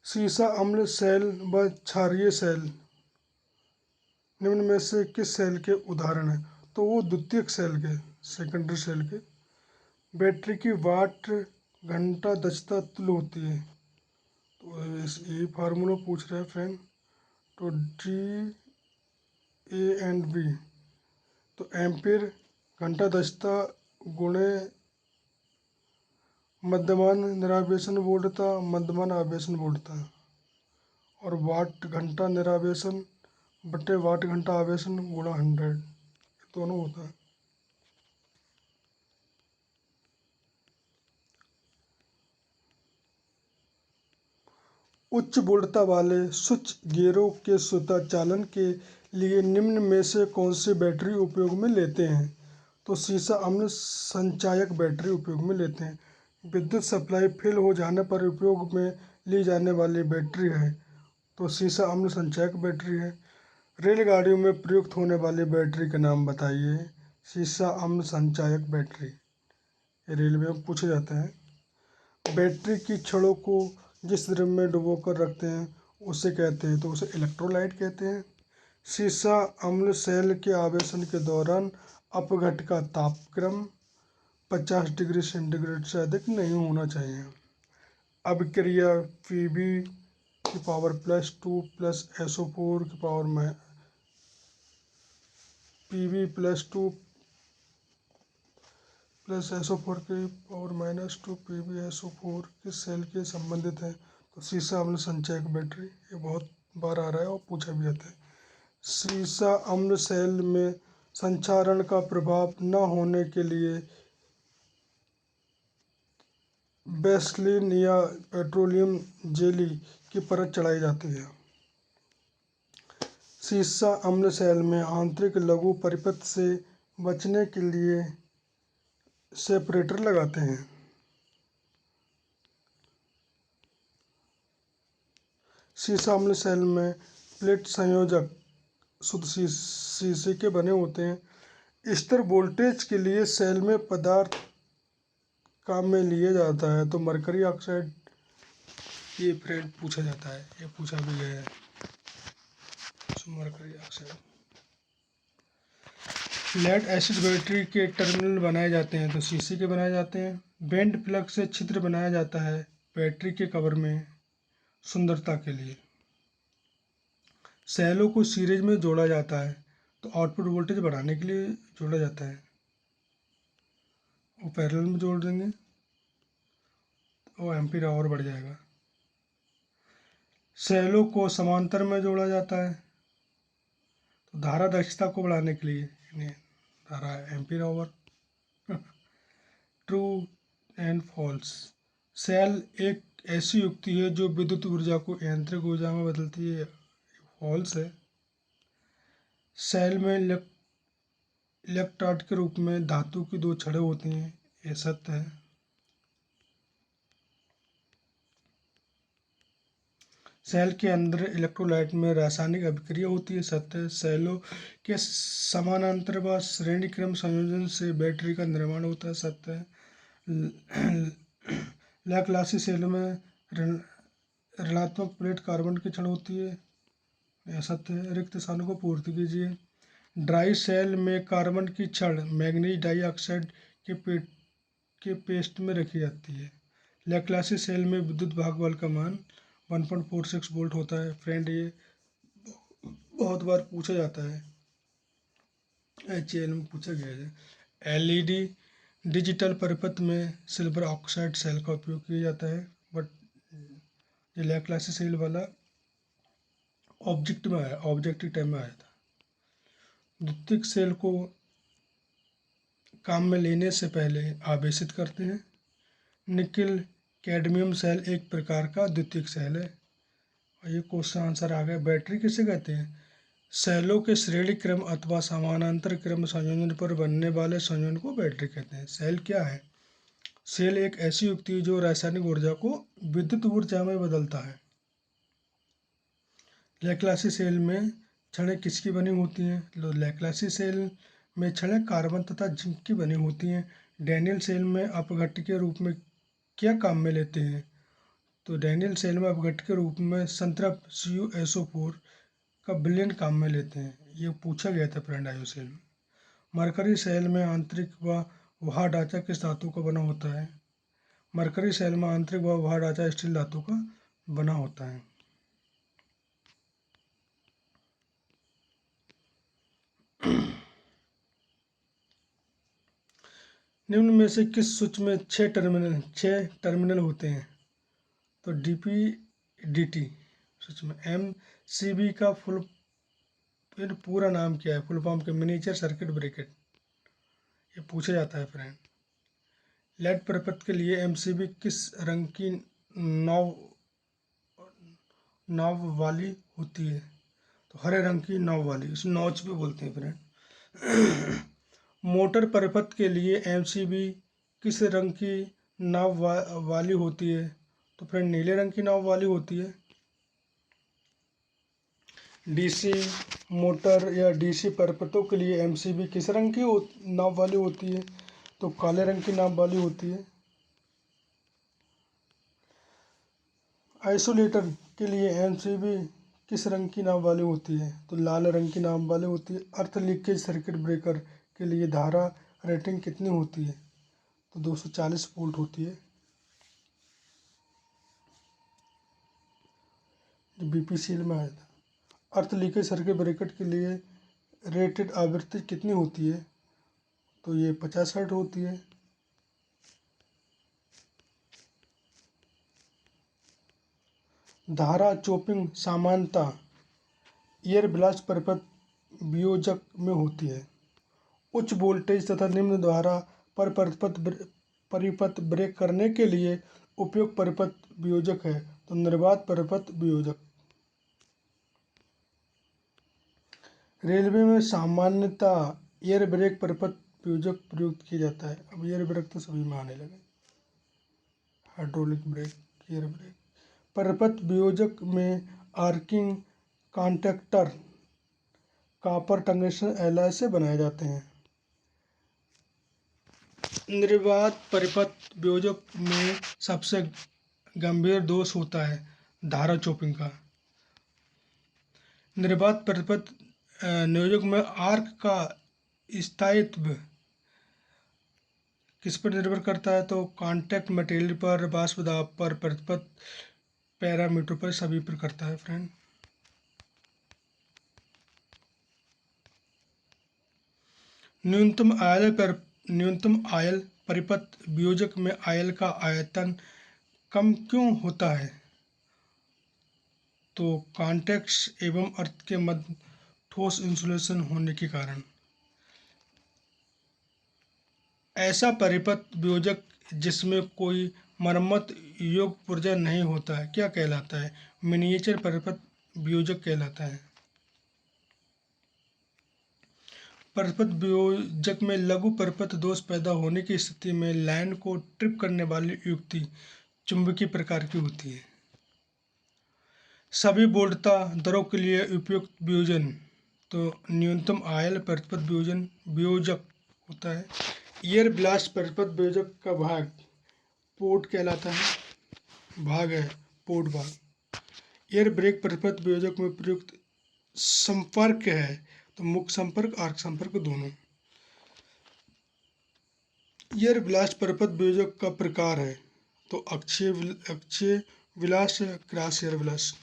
सीसा अम्ल सेल व क्षारीय सेल निम्न में से किस सेल के उदाहरण हैं तो वो द्वितीयक सेल के, सेकेंडरी सेल के। बैटरी की वाट घंटा दक्षता तुल्य होती है तो यही फार्मूला पूछ रहे हैं फ्रेंड तो डी ए एंड बी तो एम्पियर घंटा दक्षता गुणे मध्यमान निरावेशन वोल्टता मध्यमान आवेशन वोल्टता और वाट घंटा निरावेशन बटे वाट घंटा आवेशन गुणा 100 दोनों होता है। उच्च वोल्टता वाले स्विच गियरों के स्वतः चालन के लिए निम्न में से कौन सी बैटरी उपयोग में लेते हैं तो सीसा अम्ल संचायक बैटरी उपयोग में लेते हैं। विद्युत सप्लाई फेल हो जाने पर उपयोग में ली जाने वाली बैटरी है तो सीसा अम्ल संचायक बैटरी है। रेलगाड़ियों में प्रयुक्त होने वाली बैटरी के नाम बताइए। सीसा अम्ल संचायक बैटरी, ये रेलवे में पूछे जाते हैं। बैटरी की छड़ों को जिस द्रव में डुबो कर रखते हैं उसे कहते हैं तो उसे इलेक्ट्रोलाइट कहते हैं। सीसा अम्ल सेल के आवेशन के दौरान अपघट का तापक्रम 50 डिग्री सेंटीग्रेड से अधिक नहीं होना चाहिए। अभिक्रिया Pb की पावर +2 प्लस SO4 की पावर में Pb+2 प्लस SO4 की पावर -2 PbSO4 किस सेल के संबंधित है तो सीसा अम्ल संचयक बैटरी, ये बहुत बार आ रहा है और पूछा भी जाता है। सीसा अम्ल सेल में संक्षारण का प्रभाव न होने के लिए वैसलीन या पेट्रोलियम जेली की परत चढ़ाई जाती है। सीसा अम्ल सेल में आंतरिक लघु परिपथ से बचने के लिए सेपरेटर लगाते हैं। सीसा अम्ल सेल में प्लेट संयोजक शुद्ध शीशे के बने होते हैं। स्थिर वोल्टेज के लिए सेल में पदार्थ काम में लिया जाता है तो मरकरी ऑक्साइड, ये फ्रेंड पूछा जाता है, ये पूछा भी गया है mercury oxide. Lead acid battery के टर्मिनल बनाए जाते हैं तो शीशे के बनाए जाते हैं। बेंड प्लग से छिद्र बनाया जाता है बैटरी के कवर में सुंदरता के लिए। सेलों को सीरीज में जोड़ा जाता है तो आउटपुट वोल्टेज बढ़ाने के लिए जोड़ा जाता है, वो पैरेलल में जोड़ देंगे। वो एम्पीयर आवर बढ़ जाएगा। सेलों को समांतर में जोड़ा जाता है तो धारा दक्षता को बढ़ाने के लिए, यानी धारा ampere hour. True and false. Cell एक ऐसी युक्ति है जो विद्युत ऊर्जा को यांत्रिक ऊर्जा में बदलती है। फॉल्स है। सेल में इलेक्ट्रोड के रूप में धातु की 2 छड़ें होती हैं, ये सत्य है। सेल के अंदर इलेक्ट्रोलाइट में रासायनिक अभिक्रिया होती है, सत्य है। सेलों के समानांतर व श्रेणी क्रम संयोजन से बैटरी का निर्माण होता है, सत्य है। लैप्लासी सेल में ऋणात्मक प्लेट कार्बन की छड़ होती है, यह सत्य है। रिक्त स्थानों को पूर्ति कीजिए। ड्राई सेल में कार्बन की छड़ मैग्नीज डाइऑक्साइड के पेस्ट में रखी जाती है। लैप्लासी सेल में विद्युत भाग बल का मान 1.46 वोल्ट होता है। फ्रेंड, ये बहुत बार पूछा जाता है, HAL में पूछा गया है। LED डिजिटल परिपथ में सिल्वर ऑक्साइड सेल का उपयोग किया जाता है, बट ये लैप्लासी सेल वाला ऑब्जेक्टिव टाइम में आया था। द्वितीयक सेल को काम में लेने से पहले आवेशित करते हैं। निकेल कैडमियम सेल एक प्रकार का द्वितीयक सेल है। और ये क्वेश्चन आंसर आ गया। बैटरी किसे कहते हैं? सेलों के श्रेणी क्रम अथवा समानांतर क्रम संयोजन पर बनने वाले संयोजन को बैटरी कहते हैं। सेल क्या है? सेल एक ऐसी युक्ति है जो रासायनिक ऊर्जा को विद्युत ऊर्जा में बदलता है। लैप्लासी सेल में छड़ें किसकी बनी होती हैं? लैप्लासी सेल में छड़ें कार्बन तथा जिंक की बनी होती हैं। डैनियल सेल में अपघट्य के रूप में क्या काम में लेते हैं? तो डैनियल सेल में अपघट्य के रूप में संतृप्त CuSO4 का विलयन काम में लेते हैं। ये पूछा गया था फ्रेंड आयो सेल में। मरकरी सेल में आंतरिक व बाह्य ढांचा किस धातु का बना होता है? मरकरी सेल में आंतरिक व बाह्य ढांचा स्टील धातु का बना होता है। निम्न में से किस स्विच में 6 टर्मिनल होते हैं? तो DP-DT स्विच में। MCB का पूरा नाम क्या है? फुल फॉर्म के मिनिएचर सर्किट ब्रेकर, ये पूछा जाता है फ्रेंड। लेड परिपथ के लिए MCB किस रंग की नॉब वाली होती है? तो हरे रंग की नॉब वाली, इस नॉच पे बोलते हैं फ्रेंड। मोटर परिपथ के लिए MCB किस रंग की नॉब वाली होती है? तो फ्रेंड नीले रंग की नॉब वाली होती है। DC मोटर या DC परिपथों के लिए MCB किस रंग की नॉब वाली होती है? तो काले रंग की नॉब वाली होती है। आइसोलेटर के लिए MCB किस रंग की नॉब वाली होती है? तो लाल रंग की नॉब वाली होती है। अर्थ लीकेज सर्किट ब्रेकर के लिए धारा रेटिंग कितनी होती है? तो 240 वोल्ट होती है। BPCL में आया था। अर्थ लीकेज सर्किट ब्रेकर के लिए रेटेड आवृत्ति कितनी होती है? तो ये 50 हर्ट्ज होती है। धारा चोपिंग सामान्यतः एयर ब्लास्ट परिपथ वियोजक में होती है। उच्च वोल्टेज तथा निम्न धारा पर परिपथ ब्रेक करने के लिए उपयुक्त परिपथ वियोजक है, तो निर्वात परिपथ वियोजक। रेलवे में सामान्यतः एयर ब्रेक परिपथ वियोजक प्रयुक्त किया जाता है। अब एयर ब्रेक तो सभी में आने लगे, हाइड्रोलिक ब्रेक, एयर ब्रेक। परिपथ वियोजक में arcing contactor copper tungsten alloy से बनाए जाते हैं। निर्वात परिपथ वियोजक में सबसे गंभीर दोष होता है धारा चोपिंग का। निर्वात परिपथ नियोजक में आर्क का स्थायित्व किस पर निर्भर करता है? तो कांटेक्ट मटेरियल पर, वाष्प दाब पर, परिपथ पैरामीटर पर, सभी पर करता है फ्रेंड। न्यूनतम आयल परिपथ वियोजक में आयल का आयतन कम क्यों होता है? तो कॉन्टैक्ट्स एवं अर्थ के मध्य ठोस इंसुलेशन होने के कारण। ऐसा परिपथ वियोजक जिसमें कोई मरम्मत योग्य पुर्जा नहीं होता है क्या कहलाता है? मिनिएचर परिपथ वियोजक कहलाता है। परिपथ वियोजक में लघु परिपथ दोष पैदा होने की स्थिति में लाइन को ट्रिप करने वाली युक्ति चुंबकीय प्रकार की होती है। सभी बोल्टता दरों के लिए उपयुक्त वियोजन तो न्यूनतम आयल परिपथ वियोजक होता है। एयर ब्लास्ट परिपथ वियोजक का भाग पोर्ट कहलाता है। भाग है पोर्ट भाग। एयर ब्रेक परिपथ वियोजक में प्रयुक्त संपर्क है तो मुख्य संपर्क आर्क संपर्क दोनों। एयर ब्लास्ट परिपथ वियोजक का प्रकार है तो अक्षीय विलास क्रॉस एयर विलास।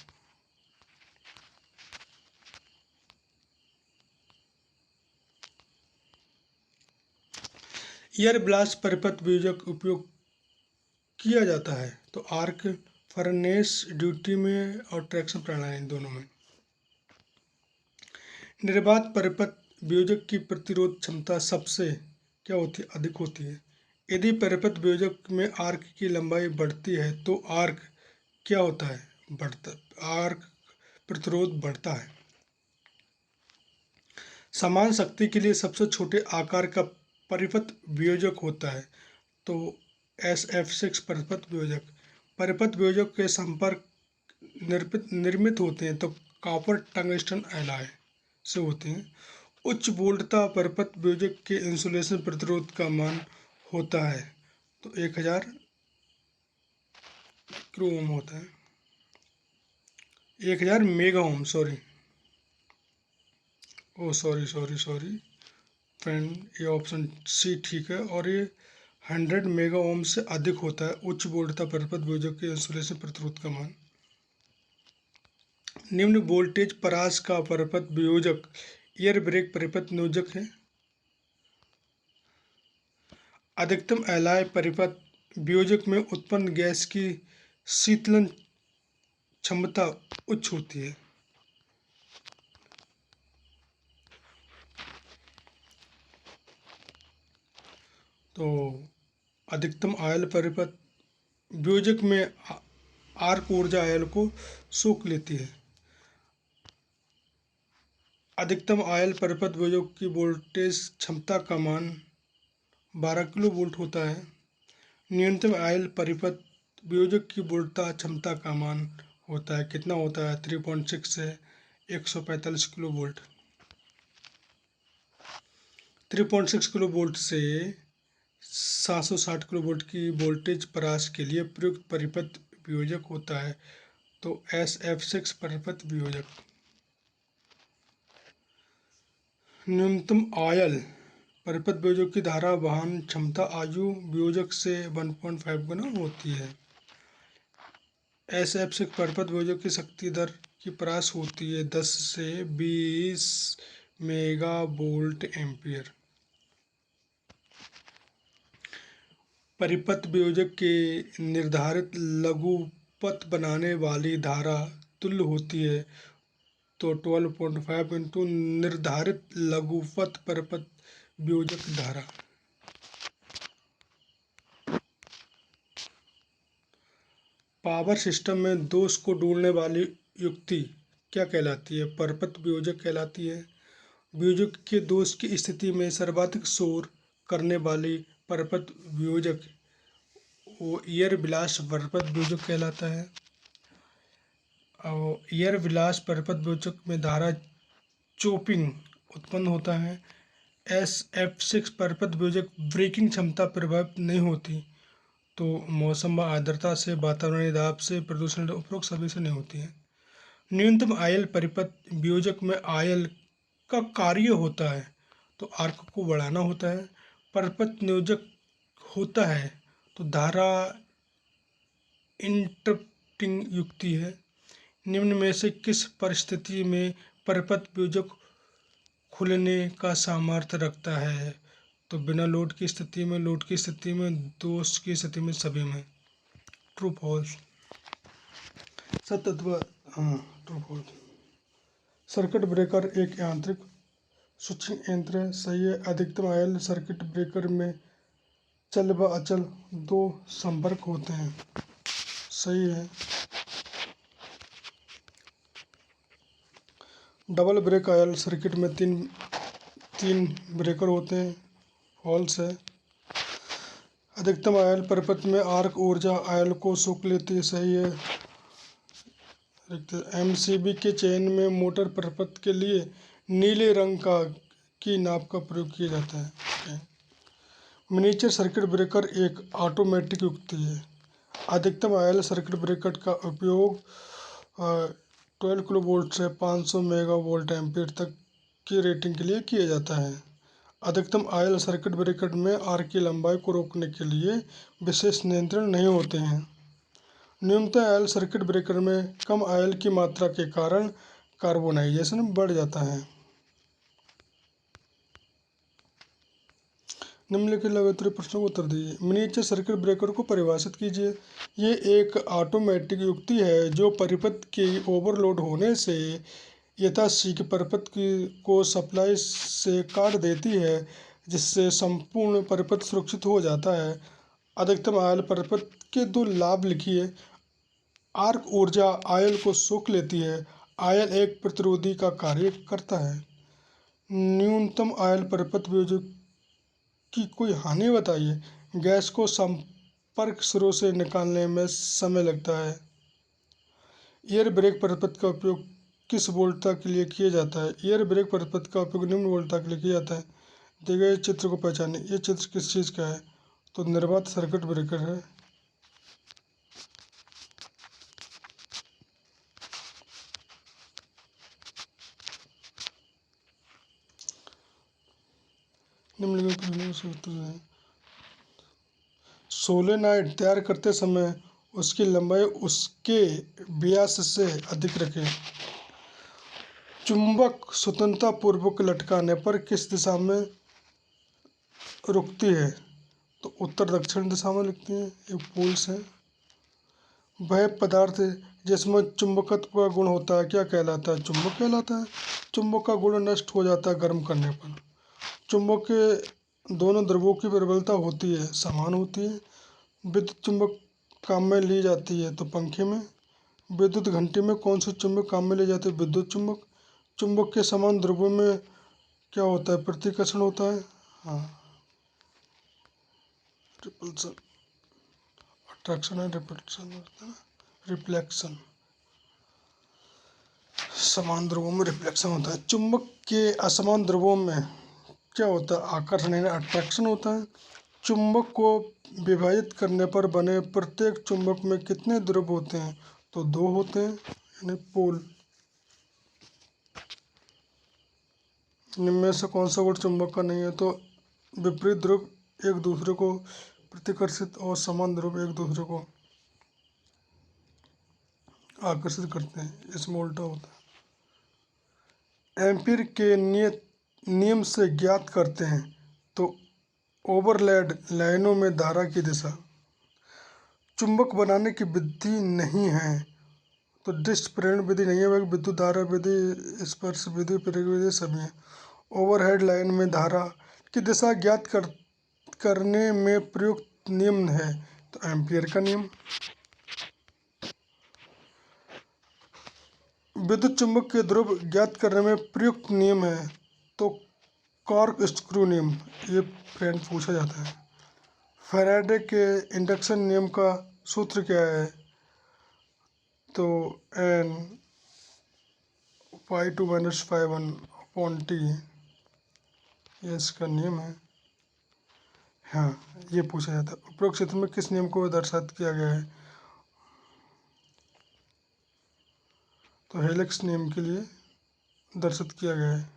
एयर ब्लास्ट परिपथ वियोजक उपयोग किया जाता है तो आर्क फर्नेस ड्यूटी में और ट्रैक्शन प्रणाली दोनों में। निर्बाध परिपथ वियोजक की प्रतिरोध क्षमता सबसे क्या होती है? अधिक होती है। यदि परिपथ वियोजक में आर्क की लंबाई बढ़ती है तो आर्क क्या होता है? आर्क प्रतिरोध बढ़ता है। समान शक्ति के लिए सबसे छोटे आकार का परिपथ वियोजक होता है तो SF6 परिपथ वियोजक। परिपथ वियोजक के संपर्क निर्मित होते हैं तो कॉपर टंगस्टन एलॉय से होते हैं। उच्च वोल्टता परिपथ वियोजक के इंसुलेशन प्रतिरोध का मान होता है तो 1000 माइक्रो ओम होता है। 1000 मेगा ओम सॉरी फ्रेंड, ये ऑप्शन सी ठीक है। और ये 100 मेगा ओम से अधिक होता है उच्च वोल्टता परिपथ वियोजक के इंसुलेशन प्रतिरोध का मान। निम्न वोल्टेज परास का परिपथ वियोजक एयर ब्रेक परिपथ वियोजक है। अधिकतम एलॉय परिपथ वियोजक में उत्पन्न गैस की शीतलन क्षमता उच्च होती है। तो अधिकतम आयल परिपथ वियोजक में आर्क ऊर्जा आयल को सोख लेती है। अधिकतम आयल परिपथ वियोजक की वोल्टेज क्षमता का मान 12 किलो वोल्ट होता है। न्यूनतम आयल परिपथ वियोजक की वोल्टता क्षमता का मान होता है कितना होता है? 3.6 से 145 किलो वोल्ट। 3.6 किलो वोल्ट से 760 किलो वोल्ट की वोल्टेज परास के लिए प्रयुक्त परिपथ वियोजक होता है तो SF6 परिपथ वियोजक। न्यूनतम आयल परिपथ वियोजक की धारा वहन क्षमता आयु वियोजक से 1.5 गुना होती है। SF6 परिपथ वियोजक की शक्ति दर की परास होती है 10 से 20 मेगा वोल्ट एम्पियर। परिपथ वियोजक के निर्धारित लघुपथ बनाने वाली धारा तुल्य होती है तो 12.5 इंटू निर्धारित लघुपथ परिपथ वियोजक धारा। पावर सिस्टम में दोष को ढूंढने वाली युक्ति क्या कहलाती है? परिपथ वियोजक कहलाती है। वियोजक के दोष की स्थिति में सर्वाधिक शोर करने वाली परिपथ वियोजक वो एयर ब्लास्ट परिपथ वियोजक कहलाता है। और एयर ब्लास्ट परिपथ वियोजक में धारा चोपिंग उत्पन्न होता है। SF6 परिपथ वियोजक ब्रेकिंग क्षमता प्रभावित नहीं होती तो मौसम व आर्द्रता से, वातावरणीय दाब से, प्रदूषण उपरोक्त सभी से नहीं होती है। न्यूनतम आयल परिपथ वियोजक में आयल का कार्य होता है तो आर्क को बढ़ाना होता है। परिपथ वियोजक होता है तो धारा इंटरप्टिंग युक्ति है। निम्न में से किस परिस्थिति में परिपथ वियोजक खुलने का सामर्थ्य रखता है? तो बिना लोड की स्थिति में, लोड की स्थिति में, दोष की स्थिति में, सभी में। ट्रू फॉल्स, सत्य अथवा हाँ ट्रू फॉल्स। सर्किट ब्रेकर एक यांत्रिक स्विचिंग यंत्र है, सही है। अधिकतम आयल सर्किट ब्रेकर में चल व अचल दो संपर्क होते हैं, सही है। डबल ब्रेक आयल सर्किट में तीन ब्रेकर होते हैं, फॉल्स है। अधिकतम आयल परिपथ में आर्क ऊर्जा आयल को सोख लेती है, सही है। एमसीबी के चयन में मोटर परिपथ के लिए नीले रंग की नाप का प्रयोग किया जाता है। मिनीचर सर्किट ब्रेकर एक ऑटोमेटिक युक्ति है। अधिकतम आयल सर्किट ब्रेकर का उपयोग 12 किलो वोल्ट से 500 मेगा वोल्ट एम्पीयर तक की रेटिंग के लिए किया जाता है। अधिकतम आयल सर्किट ब्रेकर में आर्क की लंबाई को रोकने के लिए विशेष नियंत्रण नहीं होते हैं। न्यूनतम आयल सर्किट ब्रेकर में कम आयल की मात्रा के कारण कार्बोनाइजेशन बढ़ जाता है। निम्नलिखित लगातार प्रश्नों को उत्तर दीजिए। मिनीचर सर्किट ब्रेकर को परिभाषित कीजिए। ये एक ऑटोमेटिक युक्ति है जो परिपथ के ओवरलोड होने से यथाशीघ्र परिपथ को सप्लाई से काट देती है, जिससे संपूर्ण परिपथ सुरक्षित हो जाता है। अधिकतम आयल परिपथ के दो लाभ लिखिए। आर्क ऊर्जा आयल को सोख लेती है। आयल एक प्रतिरोधी का कार्य करता है। न्यूनतम आयल परिपथ वियोजक की कोई हानि बताइए। गैस को संपर्क स्रोत से निकालने में समय लगता है। एयर ब्रेक परिपथ का उपयोग किस वोल्टता के लिए किया जाता है। एयर ब्रेक परिपथ का उपयोग निम्न वोल्टता के लिए किया जाता है। दिए गए चित्र को पहचानें। ये चित्र किस चीज़ का है, तो निर्वात सर्किट ब्रेकर है। सोलेनॉइड तैयार करते समय उसकी लंबाई उसके व्यास से अधिक रखें। चुंबक स्वतंत्रता पूर्वक लटकाने पर किस दिशा में रुकती है, तो उत्तर दक्षिण दिशा में लिखती है। ये पोल्स है। वह पदार्थ जिसमें चुंबकत्व का गुण होता है क्या कहलाता है, चुंबक कहलाता है। चुंबक का गुण नष्ट हो जाता है गर्म करने पर। चुंबक के दोनों ध्रुवों की प्रबलता होती है, समान होती है। विद्युत चुंबक काम में ली जाती है तो पंखे में। विद्युत घंटी में कौन सी चुंबक काम में ली जाती है, विद्युत चुंबक। चुंबक के समान ध्रुवों में क्या होता है, प्रतिकर्षण होता है। हाँ, रिपल्सन, अट्रैक्शन है, रिपल्सन होता है, रिफ्लेक्शन। समान ध्रुवों में रिफ्लेक्शन होता है। चुंबक के असमान ध्रुवों में क्या होता है, आकर्षण यानी अट्रैक्शन होता है। चुंबक को विभाजित करने पर बने प्रत्येक चुंबक में कितने ध्रुव होते हैं, तो दो होते हैं यानी पोल। इनमें में से कौन सा गुण चुंबक का नहीं है, तो विपरीत ध्रुव एक दूसरे को प्रतिकर्षित और समान ध्रुव एक दूसरे को आकर्षित करते हैं, इसमें उल्टा होता है। एम्पीयर के नियम से ज्ञात करते हैं तो ओवरलैड लाइनों में धारा की दिशा। चुंबक बनाने की विधि नहीं है, तो डिस्क प्रेरण विधि नहीं है, बल्कि विद्युत धारा विधि, स्पर्श विधि, प्रेरक विधि सभी है। ओवरहेड लाइन में धारा की दिशा ज्ञात करने में प्रयुक्त नियम है, तो एम्पीयर का नियम। विद्युत चुंबक के ध्रुव ज्ञात करने में प्रयुक्त नियम है, तो कॉर्क स्क्रू नियम। ये फ्रेंड पूछा जाता है। फैराडे के इंडक्शन नियम का सूत्र क्या है, तो n π2 - φ1/t, ये इसका नियम है। हाँ, ये पूछा जाता है। उपरोक्त चित्र में किस नियम को दर्शात किया गया है, तो हेलिक्स नियम के लिए दर्शित किया गया है।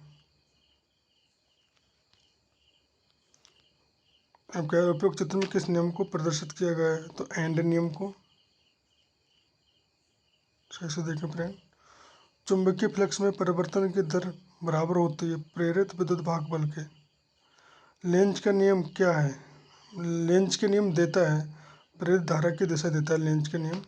अब क्या उपयुक्त चित्र में किस नियम को प्रदर्शित किया गया है, तो एंड नियम को। सही से देखें फ्रेंड। चुंबकीय फ्लक्स में परिवर्तन की दर बराबर होती है प्रेरित विद्युत भाग बल के। लेंज का नियम क्या है, लेंज के नियम देता है प्रेरित धारा की दिशा देता है लेंज का नियम।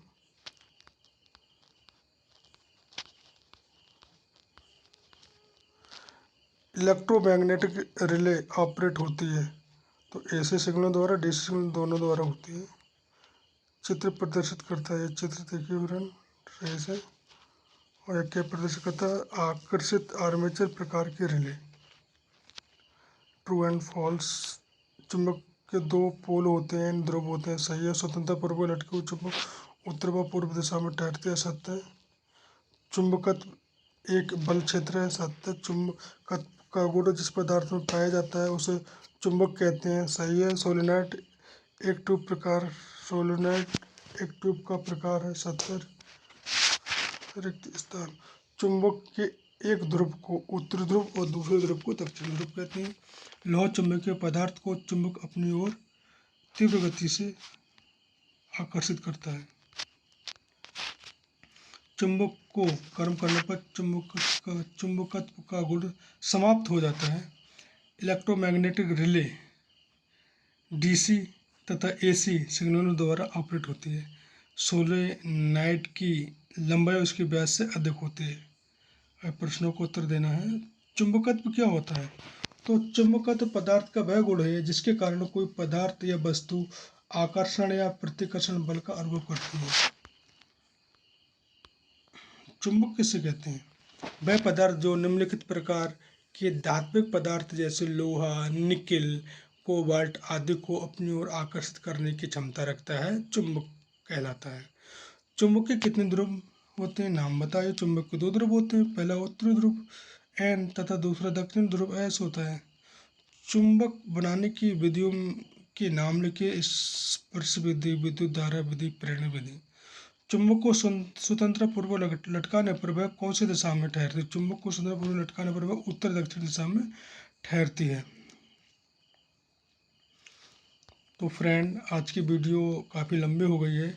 इलेक्ट्रोमैग्नेटिक रिले ऑपरेट होती है तो एसी सिग्नल द्वारा, डीसी सिग्नल दोनों द्वारा होती है। चित्र प्रदर्शित करता है, चित्र देखिए विवरण रेस है। और एक क्या प्रदर्शित करता है, आकर्षित आर्मेचर प्रकार के रिले। True and false. चुंबक के दो पोल होते हैं, ध्रुव होते हैं, सही है। स्वतंत्रता पूर्वक लटके हुए चुंबक उत्तर व पूर्व दिशा में ठहरते हैं, सत्य है। चुंबकत्व एक बल क्षेत्र है, सत्य। चुंबकत्व का गुण जिस पदार्थ में पाया जाता है उसे चुंबक कहते हैं, सही है। सोलेनोइड एक ट्यूब प्रकार, सोलेनोइड एक ट्यूब का प्रकार है, सत्य। रिक्त स्थान। चुंबक के एक ध्रुव को उत्तरी ध्रुव और दूसरे ध्रुव को दक्षिण ध्रुव कहते हैं। लौह चुंबकीय पदार्थ को चुंबक अपनी ओर तीव्र गति से आकर्षित करता है। चुंबक को गर्म करने पर चुंबकत्व का गुण समाप्त हो जाता है। इलेक्ट्रोमैग्नेटिक रिले डीसी तथा एसी सिग्नलों द्वारा ऑपरेट होती है। सोलेनोइड की लंबाई उसके व्यास से अधिक होती है। प्रश्नों को उत्तर देना है। चुंबकत्व क्या होता है? तो चुंबकत्व पदार्थ का वह गुण है जिसके कारण कोई पदार्थ या वस्तु आकर्षण या प्रतिकर्षण बल का अनुभव करती है। चुंबक किसे कहते हैं? वह पदार्थ जो निम्नलिखित प्रकार के धात्विक पदार्थ जैसे लोहा, निकेल, कोबाल्ट आदि को अपनी ओर आकर्षित करने की क्षमता रखता है, चुंबक कहलाता है। चुंबक के कितने ध्रुव होते हैं? नाम बताइए। चुंबक के दो ध्रुव होते हैं, पहला उत्तरी ध्रुव एन तथा दूसरा दक्षिण ध्रुव एस होता है। चुंबक बनाने की विधियों के नाम लिखिए। स्पर्श विधि, विद्युत धारा विधि, प्रेरण विधि। चुंबक को स्वतंत्र पूर्वक लटकाने पर वह कौन सी दिशा में ठहरती है? चुंबक को स्वतंत्र पूर्वक लटकाने पर वह उत्तर दक्षिण दिशा में ठहरती है। तो फ्रेंड, आज की वीडियो काफ़ी लंबी हो गई है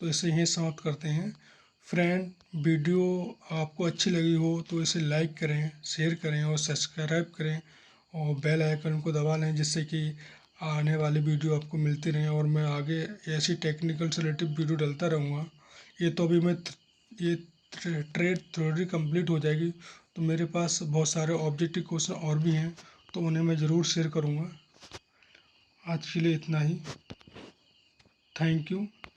तो इसे यहीं समाप्त करते हैं। फ्रेंड, वीडियो आपको अच्छी लगी हो तो इसे लाइक करें, शेयर करें और सब्सक्राइब करें और बेल आइकन को दबा लें जिससे कि आने वाली वीडियो आपको मिलती रहें और मैं आगे ऐसी टेक्निकल से रिलेटेड वीडियो डालता रहूँगा। ये तो अभी ये ट्रेड थ्योरी कंप्लीट हो जाएगी तो मेरे पास बहुत सारे ऑब्जेक्टिव क्वेश्चन और भी हैं तो उन्हें मैं ज़रूर शेयर करूँगा। आज के लिए इतना ही। Thank you.